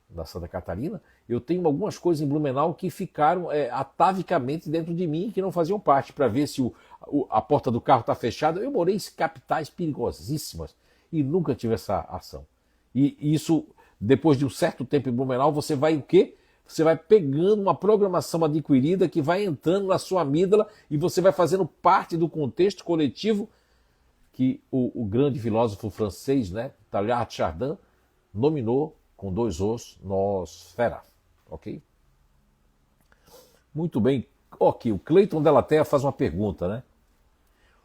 na Santa Catarina, eu tenho algumas coisas em Blumenau que ficaram atavicamente dentro de mim, que não faziam parte, para ver se a porta do carro está fechada. Eu morei em capitais perigosíssimas e nunca tive essa ação. E isso, depois de um certo tempo em Blumenau, você vai o quê? Você vai pegando uma programação adquirida que vai entrando na sua amígdala e você vai fazendo parte do contexto coletivo que o grande filósofo francês, né, Teilhard de Chardin, nominou com 2 Os, nosfera, ok? Muito bem. Ok, o Cleiton Della Terra faz uma pergunta, né?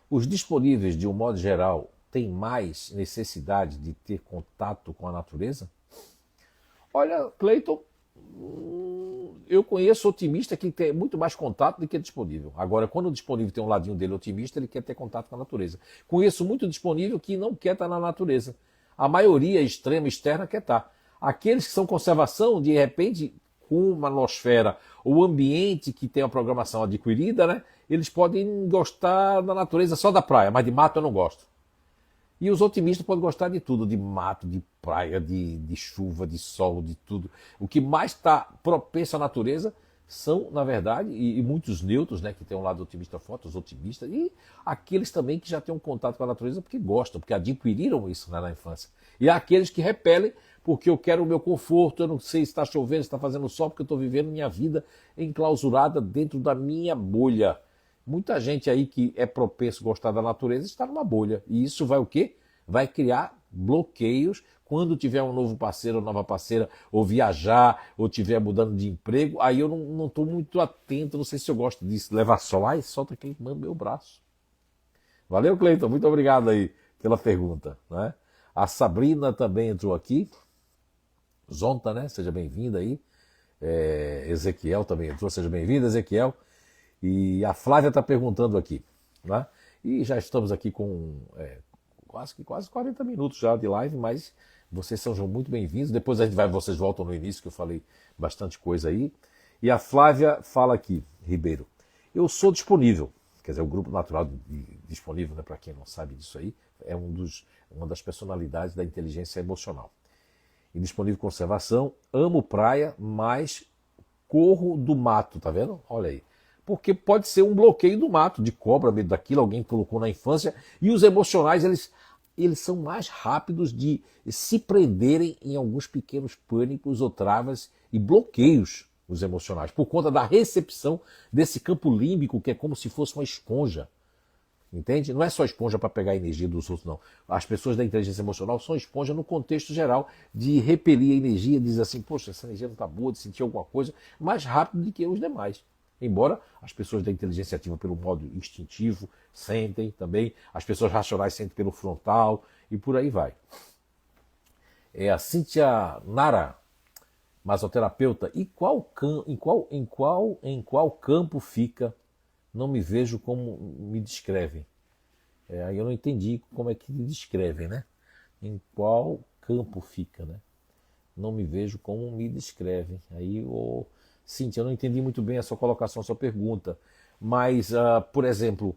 Os disponíveis, de um modo geral, têm mais necessidade de ter contato com a natureza? Olha, Cleiton, eu conheço otimista que tem muito mais contato do que disponível. Agora, quando o disponível tem um ladinho dele otimista, ele quer ter contato com a natureza. Conheço muito disponível que não quer estar na natureza. A maioria extrema, externa, quer estar. Aqueles que são conservação, de repente, com uma nosfera, o ambiente que tem a programação adquirida, né, eles podem gostar da natureza só da praia, mas de mato eu não gosto. E os otimistas podem gostar de tudo, de mato, de praia, de chuva, de sol, de tudo. O que mais está propenso à natureza são, na verdade, e muitos neutros, né, que tem um lado otimista forte, os otimistas, e aqueles também que já têm um contato com a natureza porque gostam, porque adquiriram isso, né, na infância. E há aqueles que repelem porque eu quero o meu conforto, eu não sei se está chovendo, se está fazendo sol, porque eu estou vivendo minha vida enclausurada dentro da minha bolha. Muita gente aí que é propenso a gostar da natureza está numa bolha. E isso vai o quê? Vai criar bloqueios quando tiver um novo parceiro ou nova parceira, ou viajar, ou tiver mudando de emprego. Aí eu não estou muito atento, não sei se eu gosto disso. Levar sol, ai, solta queimando meu braço. Valeu, Cleiton, muito obrigado aí pela pergunta, né? A Sabrina também entrou aqui. Zonta, né? Seja bem-vinda aí. Ezequiel também entrou, seja bem-vindo, Ezequiel. E a Flávia está perguntando aqui, né? E já estamos aqui com quase 40 minutos já de live, mas vocês são muito bem-vindos. Depois vocês voltam no início, que eu falei bastante coisa aí. E a Flávia fala aqui, Ribeiro, eu sou disponível, quer dizer, o grupo natural disponível, né, para quem não sabe disso aí, é uma das personalidades da inteligência emocional. Indisponível conservação, amo praia, mas corro do mato, tá vendo? Olha aí. Porque pode ser um bloqueio do mato, de cobra, medo daquilo, alguém colocou na infância, e os emocionais, eles são mais rápidos de se prenderem em alguns pequenos pânicos ou travas e bloqueios, os emocionais, por conta da recepção desse campo límbico, que é como se fosse uma esponja. Entende? Não é só esponja para pegar a energia dos outros, não. As pessoas da inteligência emocional são esponja no contexto geral de repelir a energia, dizer assim, poxa, essa energia não está boa, de sentir alguma coisa, mais rápido do que os demais. Embora as pessoas da inteligência ativa pelo modo instintivo sentem também, as pessoas racionais sentem pelo frontal e por aí vai. A Cíntia Nara, masoterapeuta, em qual campo fica? Não me vejo como me descrevem. Aí eu não entendi como é que me descrevem, né? Em qual campo fica, né? Não me vejo como me descrevem. Aí, Cíntia, eu não entendi muito bem a sua colocação, a sua pergunta. Mas, por exemplo,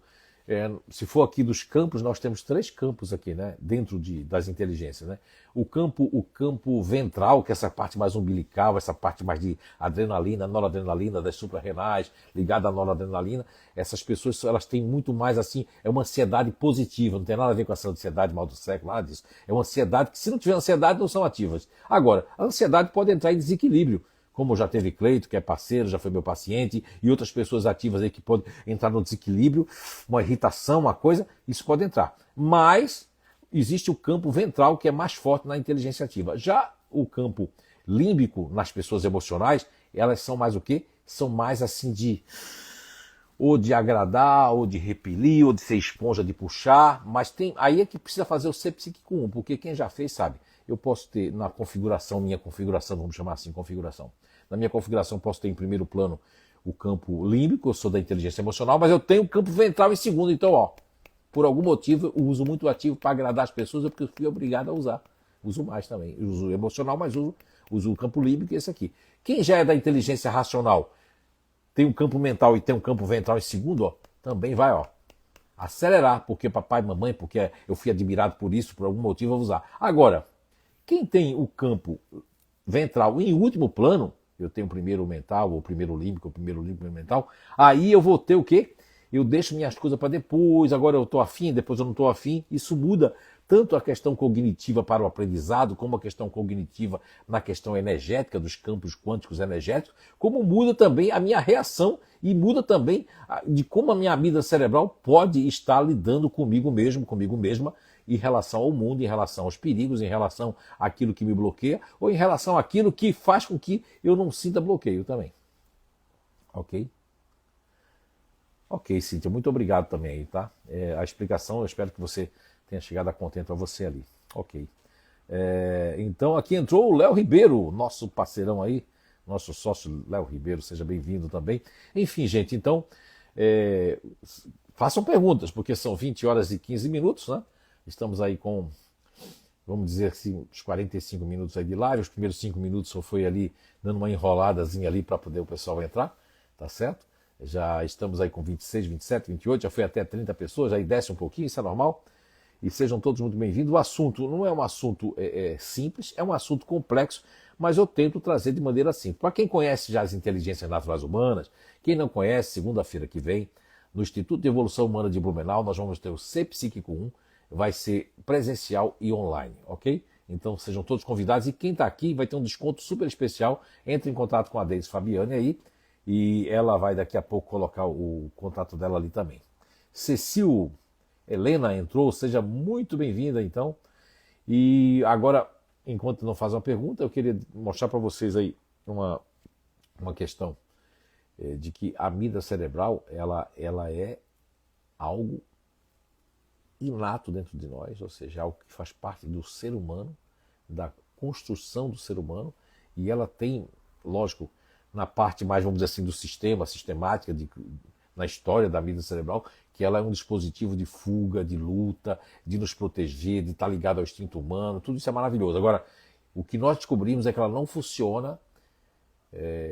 se for aqui dos campos, nós temos 3 campos aqui, né? Dentro das inteligências, né? O campo ventral, que é essa parte mais umbilical, essa parte mais de adrenalina, noradrenalina, das suprarrenais, ligada à noradrenalina, essas pessoas, elas têm muito mais assim, é uma ansiedade positiva, não tem nada a ver com essa ansiedade mal do século, nada disso. É uma ansiedade que, se não tiver ansiedade, não são ativas. Agora, a ansiedade pode entrar em desequilíbrio, como já teve Cleito, que é parceiro, já foi meu paciente, e outras pessoas ativas aí que podem entrar no desequilíbrio, uma irritação, uma coisa, isso pode entrar. Mas existe o campo ventral, que é mais forte na inteligência ativa. Já o campo límbico, nas pessoas emocionais, elas são mais o quê? São mais assim ou de agradar, ou de repelir, ou de ser esponja, de puxar, mas aí é que precisa fazer o ser psíquico 1, porque quem já fez sabe. eu posso ter na configuração, minha configuração, vamos chamar assim, configuração. Na minha configuração, posso ter em primeiro plano o campo límbico, eu sou da inteligência emocional, mas eu tenho o campo ventral em segundo. Então, ó, por algum motivo, eu uso muito ativo para agradar as pessoas, é porque eu fui obrigado a usar. Uso mais também. Eu uso emocional, mas uso o campo límbico e esse aqui. Quem já é da inteligência racional, tem um campo mental e tem um campo ventral em segundo, ó, também vai, ó, acelerar, porque papai e mamãe, porque eu fui admirado por isso, por algum motivo eu vou usar. Agora, quem tem o campo ventral em último plano, eu tenho o primeiro mental, ou o primeiro límbico, mental, aí eu vou ter o quê? Eu deixo minhas coisas para depois, agora eu estou afim, depois eu não estou afim. Isso muda tanto a questão cognitiva para o aprendizado, como a questão cognitiva na questão energética, dos campos quânticos energéticos, como muda também a minha reação e muda também de como a minha vida cerebral pode estar lidando comigo mesmo, comigo mesma, em relação ao mundo, em relação aos perigos, em relação àquilo que me bloqueia, ou em relação àquilo que faz com que eu não sinta bloqueio também. Ok? Ok, Cíntia, muito obrigado também aí, tá? A explicação, eu espero que você tenha chegado a contento a você ali. Ok. Então aqui entrou o Léo Ribeiro, nosso parceirão aí, nosso sócio Léo Ribeiro, seja bem-vindo também. Enfim, gente, então, façam perguntas, porque são 20 horas e 15 minutos, né? Estamos aí com, vamos dizer assim, uns 45 minutos aí de live. Os primeiros 5 minutos só foi ali dando uma enroladazinha ali para poder o pessoal entrar, tá certo? Já estamos aí com 26, 27, 28, já foi até 30 pessoas, aí desce um pouquinho, isso é normal. E sejam todos muito bem-vindos. O assunto não é um assunto simples, é um assunto complexo, mas eu tento trazer de maneira simples. Para quem conhece já as inteligências naturais humanas, quem não conhece, segunda-feira que vem, no Instituto de Evolução Humana de Blumenau, nós vamos ter o Ser Psíquico 1, vai ser presencial e online, ok? Então sejam todos convidados e quem está aqui vai ter um desconto super especial. Entre em contato com a Deise Fabiane aí e ela vai daqui a pouco colocar o contato dela ali também. Cecil Helena entrou, seja muito bem-vinda então. E agora, enquanto não faz uma pergunta, eu queria mostrar para vocês aí uma questão de que a amígdala cerebral ela é algo inato dentro de nós, ou seja, algo que faz parte do ser humano, da construção do ser humano, e ela tem, lógico, na parte mais, vamos dizer assim, do sistema, sistemática, na história da amígdala cerebral, que ela é um dispositivo de fuga, de luta, de nos proteger, de estar ligado ao instinto humano, tudo isso é maravilhoso. Agora, o que nós descobrimos é que ela não funciona.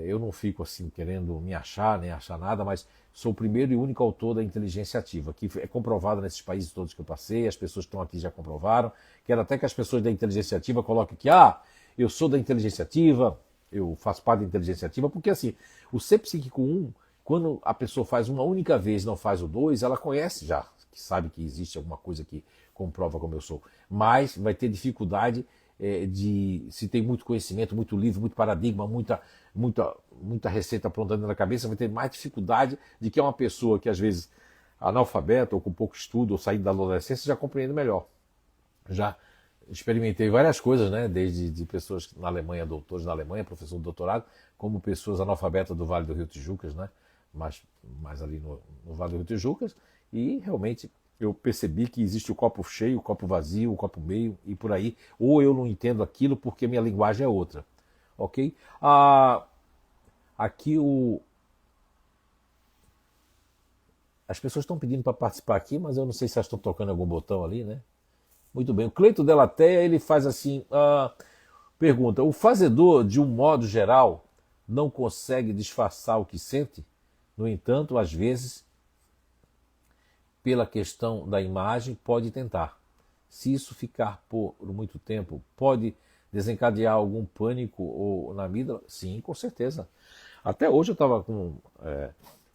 Eu não fico assim querendo me achar, nem achar nada, mas sou o primeiro e único autor da inteligência ativa, que é comprovado nesses países todos que eu passei, as pessoas que estão aqui já comprovaram. Quero até que as pessoas da inteligência ativa coloquem que, eu sou da inteligência ativa, eu faço parte da inteligência ativa, porque assim, o Ser Psíquico 1, quando a pessoa faz uma única vez e não faz o 2, ela conhece já, que sabe que existe alguma coisa que comprova como eu sou, mas vai ter dificuldade de, se tem muito conhecimento, muito livro, muito paradigma, muita receita pronta na cabeça, vai ter mais dificuldade de que uma pessoa que às vezes analfabeta ou com pouco estudo ou saindo da adolescência já compreende melhor. Já experimentei várias coisas, né? Desde de pessoas na Alemanha, doutores na Alemanha, professor de doutorado, como pessoas analfabetas do Vale do Rio Tijucas, né? mais ali no Vale do Rio Tijucas, e realmente eu percebi que existe o copo cheio, o copo vazio, o copo meio e por aí. Ou eu não entendo aquilo porque minha linguagem é outra. Ok? Aqui as pessoas estão pedindo para participar aqui, mas eu não sei se elas estão tocando algum botão ali, né? Muito bem. O Cleito Delatea, ele faz assim, pergunta, o fazedor, de um modo geral, não consegue disfarçar o que sente? No entanto, às vezes, pela questão da imagem, pode tentar. Se isso ficar por muito tempo, pode desencadear algum pânico ou na amígdala? Sim, com certeza. Até hoje eu estava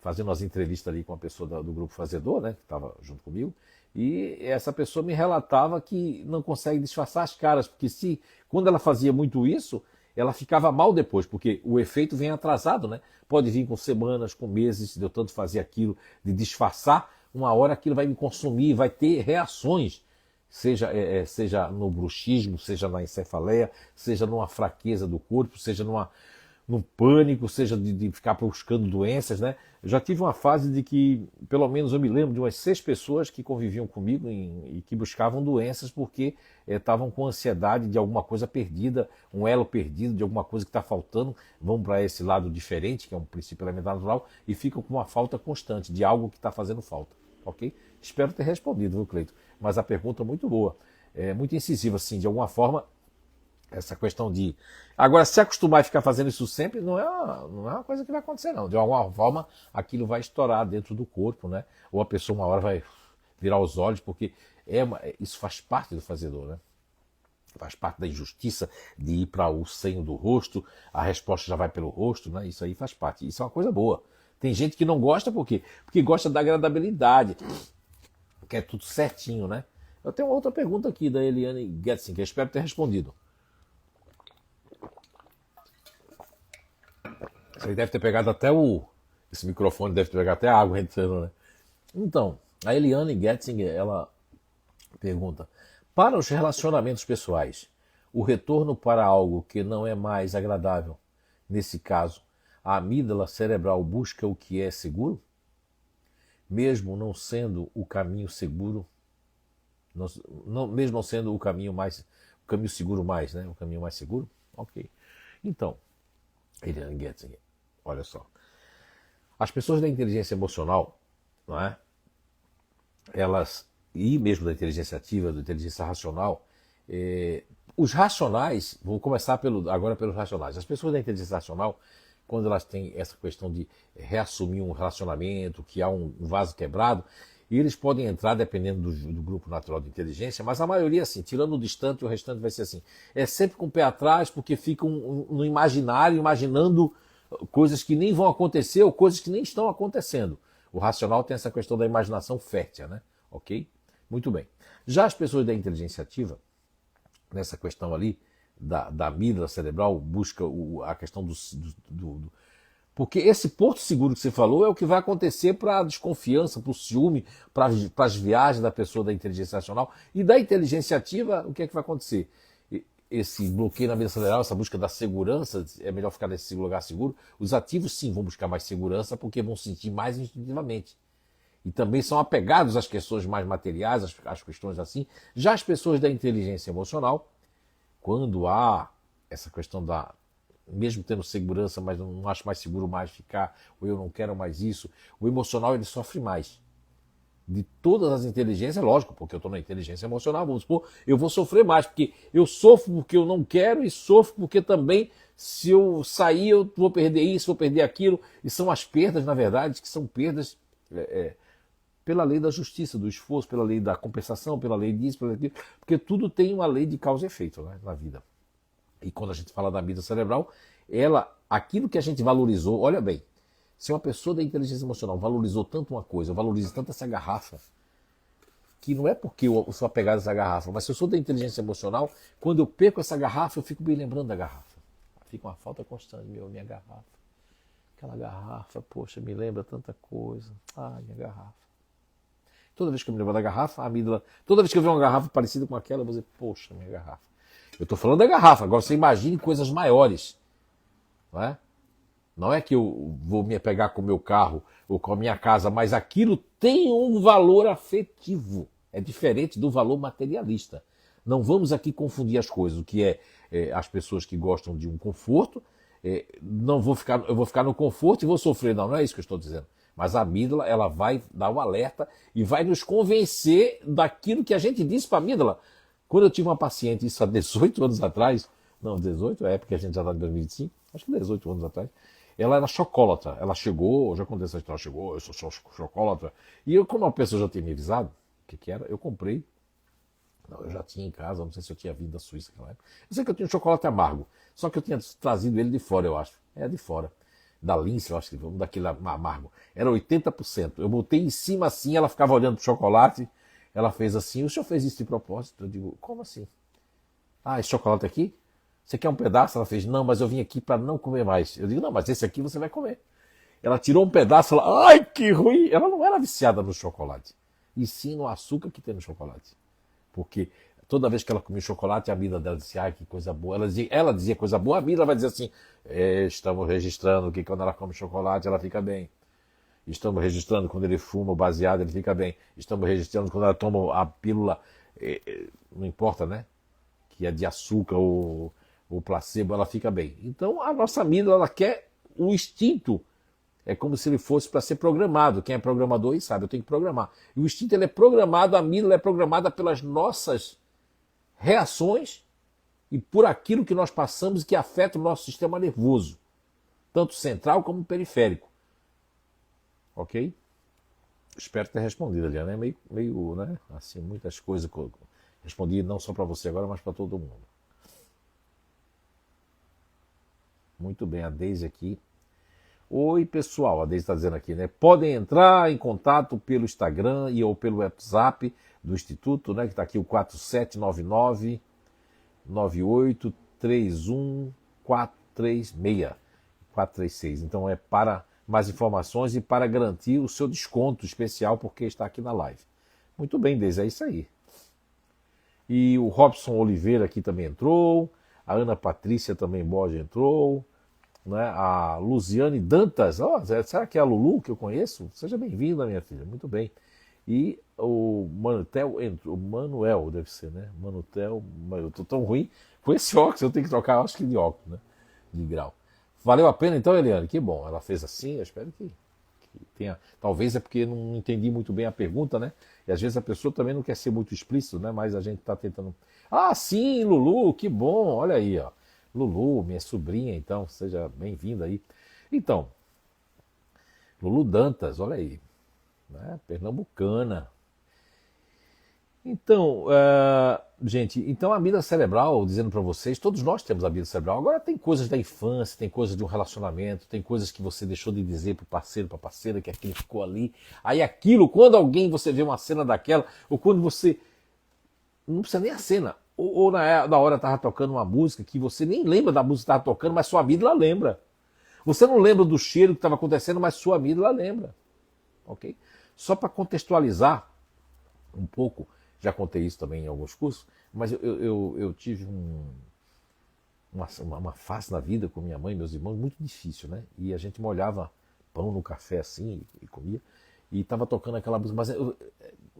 fazendo umas entrevistas ali com uma pessoa do grupo Fazedor, né, que estava junto comigo, e essa pessoa me relatava que não consegue disfarçar as caras, porque quando ela fazia muito isso, ela ficava mal depois, porque o efeito vem atrasado, né? Pode vir com semanas, com meses, de eu tanto fazer aquilo, de disfarçar, uma hora aquilo vai me consumir, vai ter reações, seja no bruxismo, seja na encefaleia, seja numa fraqueza do corpo, seja numa num pânico, seja de ficar buscando doenças, né? Eu já tive uma fase de que, pelo menos eu me lembro de umas 6 pessoas que conviviam comigo e que buscavam doenças porque estavam com ansiedade de alguma coisa perdida, um elo perdido, de alguma coisa que está faltando, vão para esse lado diferente, que é um princípio elementar natural, e ficam com uma falta constante de algo que está fazendo falta, ok? Espero ter respondido, viu, Cleito? Mas a pergunta é muito boa, muito incisiva, assim, de alguma forma. Essa questão de... Agora, se acostumar a ficar fazendo isso sempre, não é uma coisa que vai acontecer, não. De alguma forma, aquilo vai estourar dentro do corpo, né? Ou a pessoa uma hora vai virar os olhos, porque isso faz parte do fazedor, né? Faz parte da injustiça de ir para o seio do rosto, a resposta já vai pelo rosto, né? Isso aí faz parte. Isso é uma coisa boa. Tem gente que não gosta, por quê? Porque gosta da agradabilidade, que é tudo certinho, né? Eu tenho uma outra pergunta aqui da Eliane Getzing, que eu espero ter respondido. Você deve ter pegado até esse microfone deve ter pegado até a água entrando, né? Então, a Eliane Getzinger, ela pergunta: para os relacionamentos pessoais, o retorno para algo que não é mais agradável, nesse caso, a amígdala cerebral busca o que é seguro? Mesmo não sendo o caminho seguro, mesmo não sendo o caminho seguro mais, né? O caminho mais seguro? Ok. Então, Eliane Getzinger, olha só. As pessoas da inteligência emocional, não é? Elas, e mesmo da inteligência ativa, da inteligência racional, os racionais, vou começar agora pelos racionais. As pessoas da inteligência racional, quando elas têm essa questão de reassumir um relacionamento, que há um vaso quebrado, e eles podem entrar dependendo do grupo natural de inteligência, mas a maioria, assim, tirando o distante, o restante vai ser assim. É sempre com o pé atrás, porque ficam no imaginário, imaginando coisas que nem vão acontecer ou coisas que nem estão acontecendo. O racional tem essa questão da imaginação fértil, né? Ok? Muito bem. Já as pessoas da inteligência ativa, nessa questão ali, da amígdala cerebral, busca a questão porque esse porto seguro que você falou é o que vai acontecer para a desconfiança, para o ciúme, para as viagens da pessoa da inteligência racional. E da inteligência ativa, o que é que vai acontecer? Esse bloqueio na amígdala cerebral, essa busca da segurança, é melhor ficar nesse lugar seguro. Os ativos, sim, vão buscar mais segurança porque vão sentir mais instintivamente. E também são apegados às questões mais materiais, às questões assim. Já as pessoas da inteligência emocional, quando há essa questão mesmo tendo segurança, mas não acho mais seguro mais ficar, ou eu não quero mais isso, o emocional ele sofre mais. De todas as inteligências, lógico, porque eu estou na inteligência emocional, vamos supor, eu vou sofrer mais, porque eu sofro porque eu não quero e sofro porque também, se eu sair, eu vou perder isso, vou perder aquilo, e são as perdas, na verdade, que são perdas pela lei da justiça, do esforço, pela lei da compensação, pela lei disso, pela lei daquilo, porque tudo tem uma lei de causa e efeito, né, na vida. E quando a gente fala da amígdala cerebral, aquilo que a gente valorizou, olha bem, se uma pessoa da inteligência emocional valorizou tanto uma coisa, valoriza tanto essa garrafa, que não é porque eu sou apegado a essa garrafa, mas se eu sou da inteligência emocional, quando eu perco essa garrafa, eu fico bem lembrando da garrafa. Fica uma falta constante, minha garrafa. Aquela garrafa, poxa, me lembra tanta coisa. Ai, minha garrafa. Toda vez que eu me lembro da garrafa, a amígdala, toda vez que eu ver uma garrafa parecida com aquela, eu vou dizer, poxa, minha garrafa. Eu estou falando da garrafa, agora você imagine coisas maiores. Não é? Não é que eu vou me apegar com o meu carro ou com a minha casa, mas aquilo tem um valor afetivo. É diferente do valor materialista. Não vamos aqui confundir as coisas. O que as pessoas que gostam de um conforto, eu vou ficar no conforto e vou sofrer. Não é isso que eu estou dizendo. Mas a amígdala, ela vai dar um alerta e vai nos convencer daquilo que a gente disse para a amígdala. Quando eu tive uma paciente, isso há 18 anos atrás, não, 18, é porque a gente já está em 2025, acho que 18 anos atrás, ela era chocólatra. Ela chegou, já contei essa história, chegou, eu sou chocólatra. E eu, como a pessoa já tinha me avisado o que era, eu comprei. Não, eu já tinha em casa, não sei se eu tinha vindo da Suíça naquela época. Eu sei que eu tinha um chocolate amargo, só que eu tinha trazido ele de fora, eu acho. É de fora. Da Lince, eu acho que vamos daquele amargo. Era 80%. Eu botei em cima assim, ela ficava olhando pro chocolate. Ela fez assim, o senhor fez isso de propósito? Eu digo, como assim? Ah, esse chocolate aqui? Você quer um pedaço? Ela fez, não, mas eu vim aqui para não comer mais. Eu digo, não, mas esse aqui você vai comer. Ela tirou um pedaço, ela, ai, que ruim! Ela não era viciada no chocolate, e sim no açúcar que tem no chocolate. Porque Toda vez que ela comia chocolate, a amígdala dela dizia, ai, que coisa boa. Ela dizia coisa boa, a amígdala vai dizer assim, estamos registrando que quando ela come chocolate, ela fica bem. Estamos registrando quando ele fuma o baseado, ele fica bem. Estamos registrando quando ela toma a pílula, não importa, né? Que é de açúcar ou placebo, ela fica bem. Então, a nossa amígdala, ela quer o instinto. É como se ele fosse para ser programado. Quem é programador aí sabe, eu tenho que programar. E o instinto ele é programado, a amígdala é programada pelas nossas reações e por aquilo que nós passamos que afeta o nosso sistema nervoso, tanto central como periférico. Ok? Espero ter respondido, Eliana. É meio, né? Assim, muitas coisas que eu respondi não só para você agora, mas para todo mundo. Muito bem, a Deise aqui. Oi, pessoal, a Deise está dizendo aqui, né? Podem entrar em contato pelo Instagram e ou pelo WhatsApp do Instituto, né? Que está aqui o 4799 9831 436. Então é para mais informações e para garantir o seu desconto especial porque está aqui na live. Muito bem, Deise, é isso aí. E o Robson Oliveira aqui também entrou, a Ana Patrícia também Borges entrou, né? A Luziane Dantas, será que é a Lulu que eu conheço? Seja bem-vinda, minha filha, muito bem. E o Manuel entrou, Manuel deve ser, né? Manuel, eu estou tão ruim com esse óculos, eu tenho que trocar, acho que de óculos, né? De grau. Valeu a pena então, Eliane? Que bom, ela fez assim, eu espero que tenha. Talvez é porque não entendi muito bem a pergunta, né? E às vezes a pessoa também não quer ser muito explícito, né? Mas a gente está tentando. Ah, sim, Lulu, que bom, olha aí, ó. Lulu, minha sobrinha, então, seja bem-vinda aí. Então, Lulu Dantas, olha aí, né? Pernambucana. Então, gente, então a amígdala cerebral, dizendo para vocês, todos nós temos a amígdala cerebral. Agora tem coisas da infância, tem coisas de um relacionamento, tem coisas que você deixou de dizer para o parceiro, para a parceira, que aquilo ficou ali. Aí aquilo, quando alguém você vê uma cena daquela, ou quando você... Não precisa nem a cena. Ou na hora estava tocando uma música que você nem lembra da música que estava tocando, mas sua amígdala lembra. Você não lembra do cheiro que estava acontecendo, mas sua amígdala lembra. Ok? Só para contextualizar um pouco, já contei isso também em alguns cursos, mas eu tive uma fase na vida com minha mãe e meus irmãos muito difícil, né? E a gente molhava pão no café assim e comia, e estava tocando aquela música, mas eu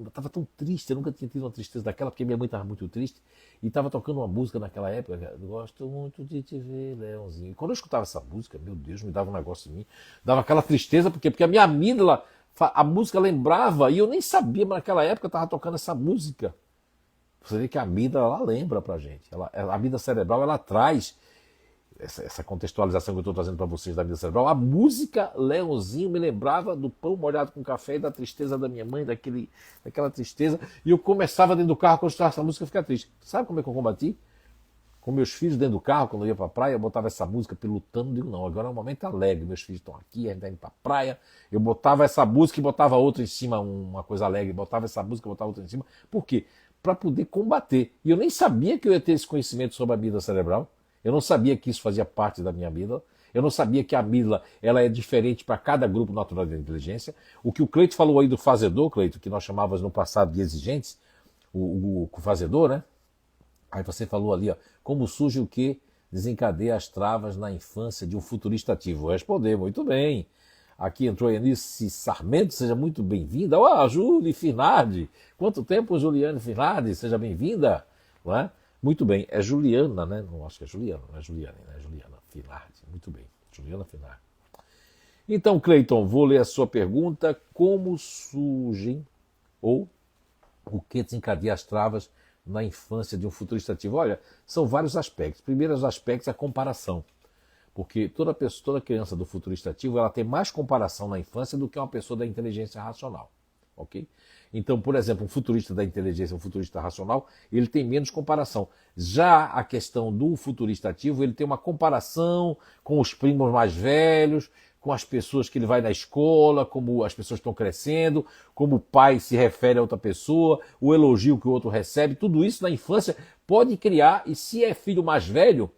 estava tão triste, eu nunca tinha tido uma tristeza daquela, porque minha mãe estava muito triste, e estava tocando uma música naquela época, gosto muito de te ver, Leãozinho. E quando eu escutava essa música, meu Deus, me dava um negócio em mim, dava aquela tristeza, porque a minha amígdala, a música lembrava, e eu nem sabia, mas naquela época eu estava tocando essa música. Você vê que a amígdala, ela lembra pra gente, a amígdala cerebral, ela traz essa contextualização que eu estou trazendo para vocês da amígdala cerebral. A música Leãozinho me lembrava do pão molhado com café e da tristeza da minha mãe, daquela tristeza, e eu começava dentro do carro, quando eu escutava essa música, eu ficava triste. Sabe como é que eu combati? Com meus filhos dentro do carro, quando eu ia para a praia, eu botava essa música pilotando, digo, não, agora é um momento alegre, meus filhos estão aqui, a gente está indo para a praia, eu botava essa música e botava outra em cima, uma coisa alegre, botava essa música e botava outra em cima. Por quê? Para poder combater. E eu nem sabia que eu ia ter esse conhecimento sobre a amígdala cerebral, eu não sabia que isso fazia parte da minha amígdala, eu não sabia que a amígdala ela é diferente para cada grupo natural de inteligência. O que o Cleito falou aí do fazedor, Cleito, que nós chamávamos no passado de exigentes, o fazedor, né? Aí você falou ali, ó, como surge o que desencadeia as travas na infância de um futurista ativo? Vou responder, muito bem. Aqui entrou a Eunice Sarmento, seja muito bem-vinda. Ó, Júlia Finardi, quanto tempo, Juliane Finardi, seja bem-vinda. Não é? Muito bem, é Juliana, né? Não acho que é Juliana, não é Juliane, né? É Juliana Finardi, muito bem, Juliana Finardi. Então, Cleiton, vou ler a sua pergunta. Como surgem ou o que desencadeia as travas na infância de um futurista ativo? Olha, são vários aspectos. Primeiro aspecto é a comparação. Porque toda criança do futurista ativo ela tem mais comparação na infância do que uma pessoa da inteligência racional. Ok? Então, por exemplo, um futurista da inteligência, um futurista racional, ele tem menos comparação. Já a questão do futurista ativo, ele tem uma comparação com os primos mais velhos, com as pessoas que ele vai na escola, como as pessoas estão crescendo, como o pai se refere a outra pessoa, o elogio que o outro recebe, tudo isso na infância pode criar, e se é filho mais velho,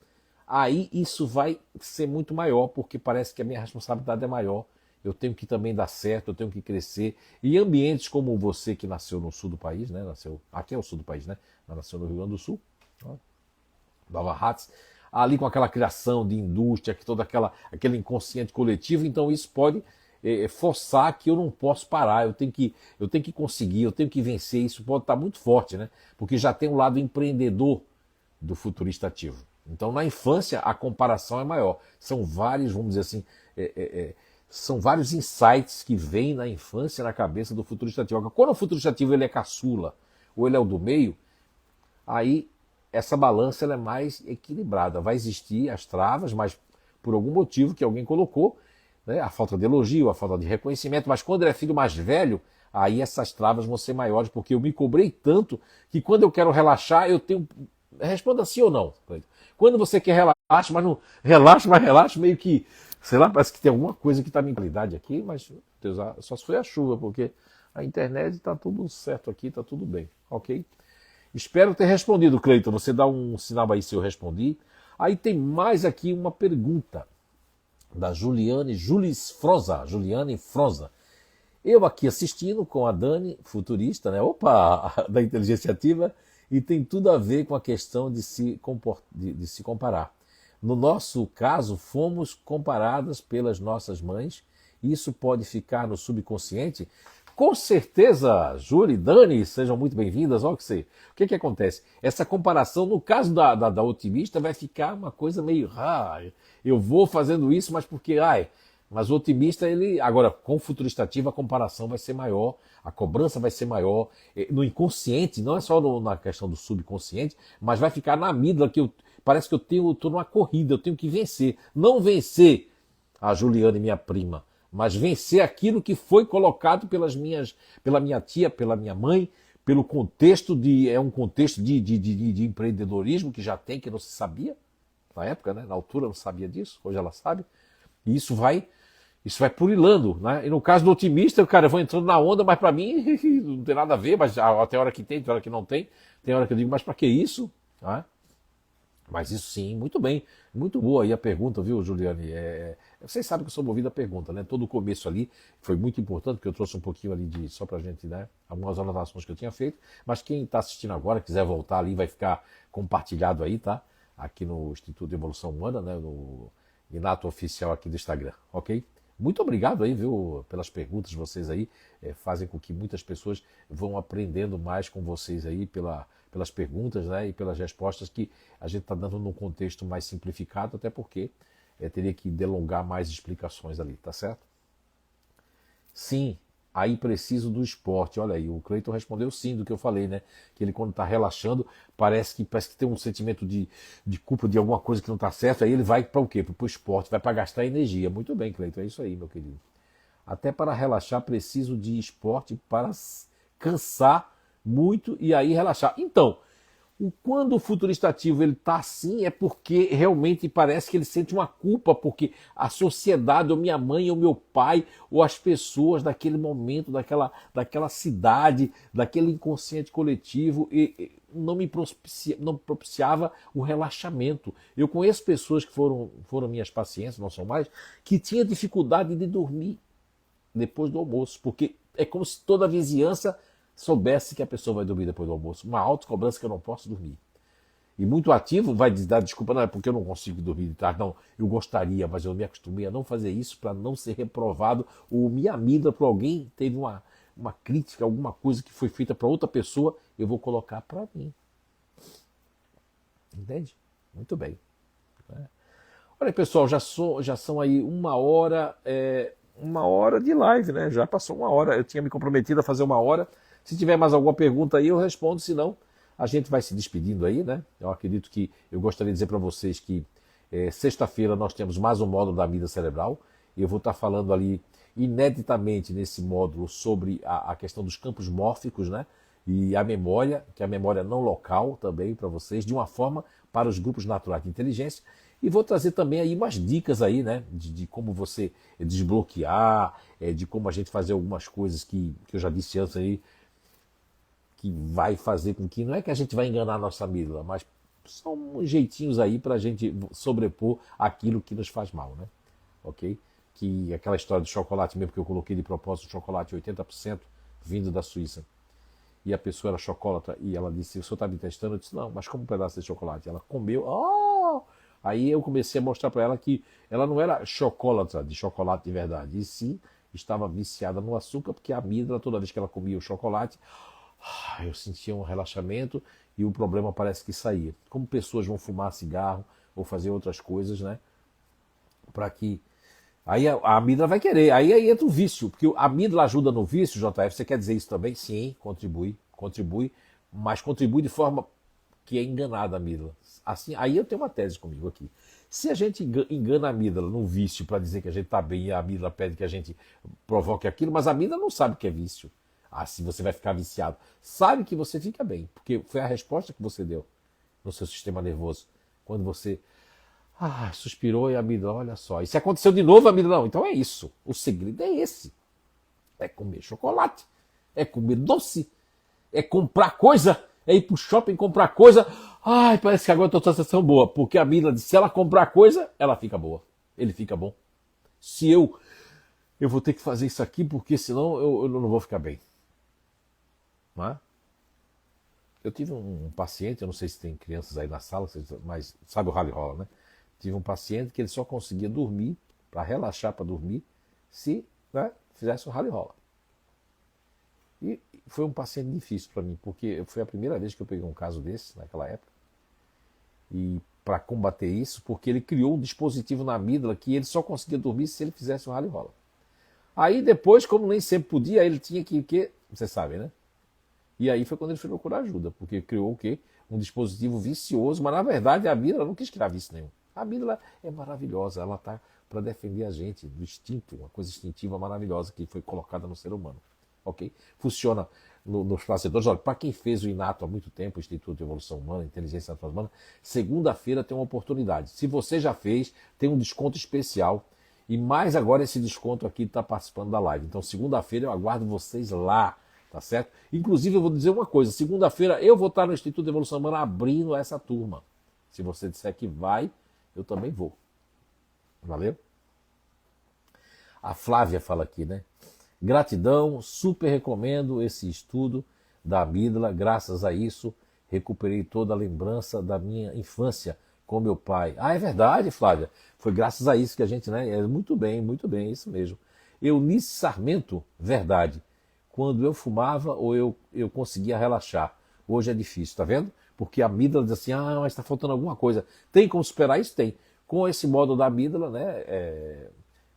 aí isso vai ser muito maior, porque parece que a minha responsabilidade é maior eu tenho que também dar certo, eu tenho que crescer. E ambientes como você que nasceu no sul do país, né? Aqui é o sul do país, né? Nasceu no Rio Grande do Sul, Nova Hartz, ali com aquela criação de indústria, que aquele inconsciente coletivo, então isso pode forçar que eu não posso parar, eu tenho que conseguir, eu tenho que vencer, isso pode estar muito forte, né? Porque já tem um lado empreendedor do futurista ativo. Então, na infância, a comparação é maior. São vários, vamos dizer assim, são vários insights que vêm na infância na cabeça do futurista ativo. Quando o futurista ativo ele é caçula, ou ele é o do meio, aí essa balança ela é mais equilibrada. Vai existir as travas, mas por algum motivo que alguém colocou, né, a falta de elogio, a falta de reconhecimento, mas quando ele é filho mais velho, aí essas travas vão ser maiores, porque eu me cobrei tanto que quando eu quero relaxar, eu tenho... Responda sim ou não. Quando você quer relaxar, mas não relaxa, meio que, sei lá, parece que tem alguma coisa que está minha qualidade aqui, mas Deus, só se foi a chuva, porque a internet está tudo certo aqui, está tudo bem, ok? Espero ter respondido, Cleiton. Você dá um sinal aí se eu respondi. Aí tem mais aqui uma pergunta da Juliane Froza. Eu aqui assistindo com a Dani, futurista, né? Opa, da inteligência ativa, e tem tudo a ver com a questão de se comparar. No nosso caso, fomos comparadas pelas nossas mães. Isso pode ficar no subconsciente? Com certeza, Júlia e Dani, sejam muito bem-vindas. Olha o que acontece? Essa comparação, no caso da otimista, vai ficar uma coisa meio... eu vou fazendo isso, mas porque... mas o otimista, agora, com o futurista ativo, a comparação vai ser maior, a cobrança vai ser maior. No inconsciente, não é só na questão do subconsciente, mas vai ficar na amígdala, parece que eu estou numa corrida, eu tenho que vencer. Não vencer a Juliane, minha prima, mas vencer aquilo que foi colocado pela minha tia, pela minha mãe, pelo contexto um contexto de empreendedorismo que já tem, que não se sabia na época, né? Na altura não sabia disso, hoje ela sabe. E isso vai purilando, né? E no caso do otimista, cara, eu vou entrando na onda, mas para mim não tem nada a ver, mas tem hora que tem hora que não tem hora que eu digo, mas para que isso? Né? Mas isso sim, muito bem. Muito boa aí a pergunta, viu, Juliane? Vocês sabem que eu sou movido a pergunta, né? Todo o começo ali foi muito importante, porque eu trouxe um pouquinho ali só pra gente, né? Algumas anotações que eu tinha feito. Mas quem está assistindo agora, quiser voltar ali, vai ficar compartilhado aí, tá? Aqui no Instituto de Evolução Humana, né? No Inato Oficial aqui do Instagram, ok? Muito obrigado aí, viu, pelas perguntas. Vocês aí fazem com que muitas pessoas vão aprendendo mais com vocês aí pelas perguntas, né, e pelas respostas que a gente está dando num contexto mais simplificado, até porque teria que delongar mais explicações ali, tá certo? Sim, aí preciso do esporte. Olha aí, o Cleiton respondeu sim do que eu falei, né? Que ele quando está relaxando, parece que tem um sentimento de culpa de alguma coisa que não está certo, aí ele vai para o quê? Para o esporte, vai para gastar energia. Muito bem, Cleiton, é isso aí, meu querido. Até para relaxar preciso de esporte para cansar muito e aí relaxar. Então, quando o futurista ativo ele está assim, é porque realmente parece que ele sente uma culpa, porque a sociedade, ou minha mãe, ou meu pai, ou as pessoas daquele momento, daquela cidade, daquele inconsciente coletivo, não propiciava o relaxamento. Eu conheço pessoas que foram minhas pacientes, não são mais, que tinham dificuldade de dormir depois do almoço, porque é como se toda a vizinhança soubesse que a pessoa vai dormir depois do almoço. Uma autocobrança que eu não posso dormir. E muito ativo vai dar desculpa, não é porque eu não consigo dormir de tarde, não, eu gostaria, mas eu me acostumei a não fazer isso para não ser reprovado ou me amida para alguém, teve uma crítica, alguma coisa que foi feita para outra pessoa, eu vou colocar para mim. Entende? Muito bem. Olha, pessoal, já são aí uma hora de live, né? Já passou uma hora, eu tinha me comprometido a fazer uma hora. Se tiver mais alguma pergunta aí, eu respondo, senão a gente vai se despedindo aí, né? Eu acredito que eu gostaria de dizer para vocês que sexta-feira nós temos mais um módulo da vida cerebral, e eu vou estar falando ali ineditamente nesse módulo sobre a questão dos campos mórficos, né? E a memória, que é a memória não local também para vocês, de uma forma para os grupos naturais de inteligência. E vou trazer também aí umas dicas aí, né? De como você desbloquear, de como a gente fazer algumas coisas que eu já disse antes aí, que vai fazer com que, não é que a gente vai enganar a nossa amígdala, mas são jeitinhos aí para a gente sobrepor aquilo que nos faz mal, né? Ok? que aquela história do chocolate mesmo, que eu coloquei de propósito, chocolate 80% vindo da Suíça. E a pessoa era chocolatra e ela disse, o senhor está me testando? Eu disse, não, mas como um pedaço de chocolate? Ela comeu, oh! Aí eu comecei a mostrar para ela que ela não era chocolatra de chocolate de verdade, e sim estava viciada no açúcar, porque a amígdala, toda vez que ela comia o chocolate, eu sentia um relaxamento e o problema parece que saía. Como pessoas vão fumar cigarro ou fazer outras coisas, né? Para que... Aí a amígdala vai querer, aí entra o vício, porque a amígdala ajuda no vício, JF, você quer dizer isso também? Sim, contribui, mas contribui de forma que é enganada a amígdala. Assim, aí eu tenho uma tese comigo aqui. Se a gente engana a amígdala no vício para dizer que a gente está bem e a amígdala pede que a gente provoque aquilo, mas a amígdala não sabe o que é vício. Assim você vai ficar viciado. Sabe que você fica bem, porque foi a resposta que você deu no seu sistema nervoso. Quando você suspirou e a amígdala, olha só. E se aconteceu de novo, a amígdala, não. Então é isso. O segredo é esse. É comer chocolate. É comer doce. É comprar coisa. É ir pro shopping comprar coisa. Ai, parece que agora eu tô com uma sensação boa. Porque a amígdala, se ela comprar coisa, ela fica boa. Ele fica bom. Se eu vou ter que fazer isso aqui, porque senão eu não vou ficar bem. Não é? Eu tive um paciente, eu não sei se tem crianças aí na sala, mas sabe o rally rola, né? Tive um paciente que ele só conseguia dormir, para relaxar, para dormir, se fizesse o rally rola. E foi um paciente difícil para mim, porque foi a primeira vez que eu peguei um caso desse, naquela época. E para combater isso, porque ele criou um dispositivo na amígdala que ele só conseguia dormir se ele fizesse um rally rola. Aí depois, como nem sempre podia, ele tinha que você sabe, né? E aí foi quando ele foi procurar ajuda, porque criou o quê? Um dispositivo vicioso, mas na verdade a amígdala não quis criar vício nenhum. A amígdala é maravilhosa, ela está para defender a gente do instinto, uma coisa instintiva maravilhosa que foi colocada no ser humano. Ok? Funciona nos placentadores. Olha, para quem fez o INATO há muito tempo, o Instituto de Evolução Humana, Inteligência Natural Humana, segunda-feira tem uma oportunidade. Se você já fez, tem um desconto especial. E mais agora esse desconto aqui está participando da live. Então segunda-feira eu aguardo vocês lá. Tá certo? Inclusive eu vou dizer uma coisa, segunda-feira eu vou estar no Instituto de Evolução Humana abrindo essa turma. Se você disser que vai, eu também vou. Valeu? A Flávia fala aqui, né? Gratidão, super recomendo esse estudo da amígdala. Graças a isso, recuperei toda a lembrança da minha infância com meu pai. Ah, é verdade, Flávia. Foi graças a isso que a gente, né? Muito bem, é isso mesmo. Eunice Sarmento, verdade. Quando eu fumava ou eu conseguia relaxar. Hoje é difícil, tá vendo? Porque a amígdala diz assim, mas está faltando alguma coisa. Tem como superar isso? Tem. Com esse módulo da amígdala, né,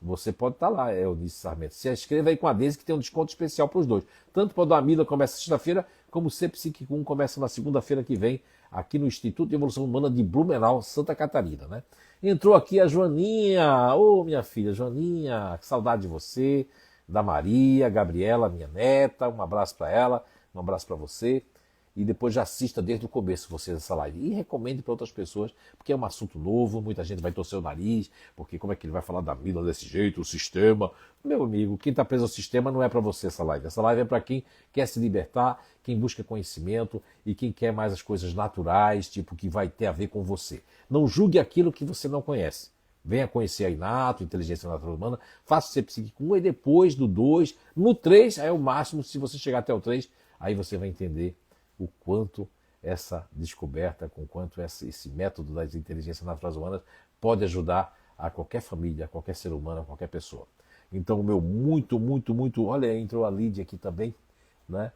você pode estar lá, Eunice Sarmento. Se inscreva aí com a Deise que tem um desconto especial para os dois. Tanto para o da amígdala começa sexta-feira, como o Ser Psíquico 1 começa na segunda-feira que vem, aqui no Instituto de Evolução Humana de Blumenau, Santa Catarina, né? Entrou aqui a Joaninha. Ô, minha filha, Joaninha, que saudade de você. Da Maria, Gabriela, minha neta, um abraço para ela, um abraço para você. E depois já assista desde o começo você essa live. E recomende para outras pessoas, porque é um assunto novo, muita gente vai torcer o nariz, porque como é que ele vai falar da amígdala desse jeito, o sistema. Meu amigo, quem está preso ao sistema não é para você essa live. Essa live é para quem quer se libertar, quem busca conhecimento e quem quer mais as coisas naturais, tipo que vai ter a ver com você. Não julgue aquilo que você não conhece. Venha conhecer a Inato, Inteligência Natural Humana, faça o Ser Psíquico 1 e depois do 2, no 3 é o máximo, se você chegar até o 3, aí você vai entender o quanto essa descoberta, com quanto esse método das inteligências naturais humanas pode ajudar a qualquer família, a qualquer ser humano, a qualquer pessoa. Então, meu muito, olha, entrou a Lídia aqui também, né?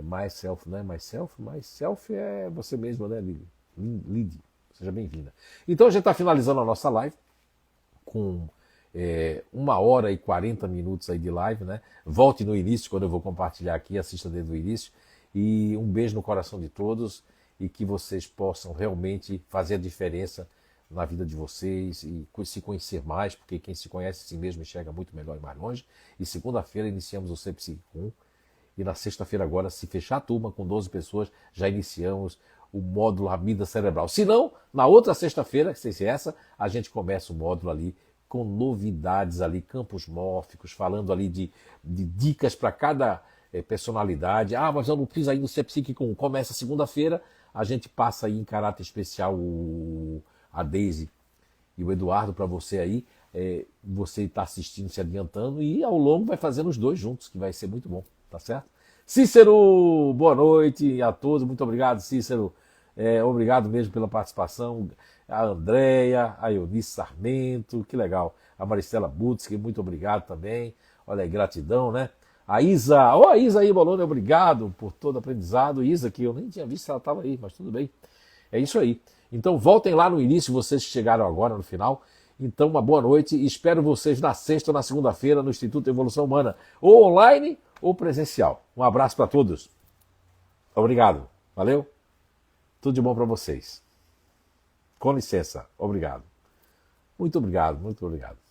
Myself, né? Myself é você mesma, né, Lídia? Seja bem-vinda. Então a gente está finalizando a nossa live com 1h40 aí de live, né? Volte no início quando eu vou compartilhar aqui, assista desde o início. E um beijo no coração de todos e que vocês possam realmente fazer a diferença na vida de vocês e se conhecer mais, porque quem se conhece a si mesmo enxerga muito melhor e mais longe. E segunda-feira iniciamos o Ser Psíquico 1. E na sexta-feira agora, se fechar a turma com 12 pessoas, já iniciamos o módulo amígdala cerebral. Se não, na outra sexta-feira, que sei se é essa, a gente começa o módulo ali com novidades ali, campos mórficos, falando ali de dicas para cada personalidade. Mas eu não fiz ainda o Ser Psíquico 1. Começa segunda-feira, a gente passa aí em caráter especial a Deise e o Eduardo para você aí, você está assistindo, se adiantando, e ao longo vai fazendo os dois juntos, que vai ser muito bom, tá certo? Cícero, boa noite a todos, muito obrigado, Cícero, obrigado mesmo pela participação, a Andréia, a Eunice Sarmento, que legal, a Maristela Butzke, muito obrigado também, olha aí, gratidão, né? A Isa, a Isa aí, Bolônia, obrigado por todo o aprendizado, Isa, que eu nem tinha visto se ela estava aí, mas tudo bem, é isso aí. Então voltem lá no início, vocês que chegaram agora no final. Então, uma boa noite e espero vocês na sexta ou na segunda-feira no Instituto Evolução Humana, ou online ou presencial. Um abraço para todos. Obrigado. Valeu. Tudo de bom para vocês. Com licença. Obrigado. Muito obrigado, muito obrigado.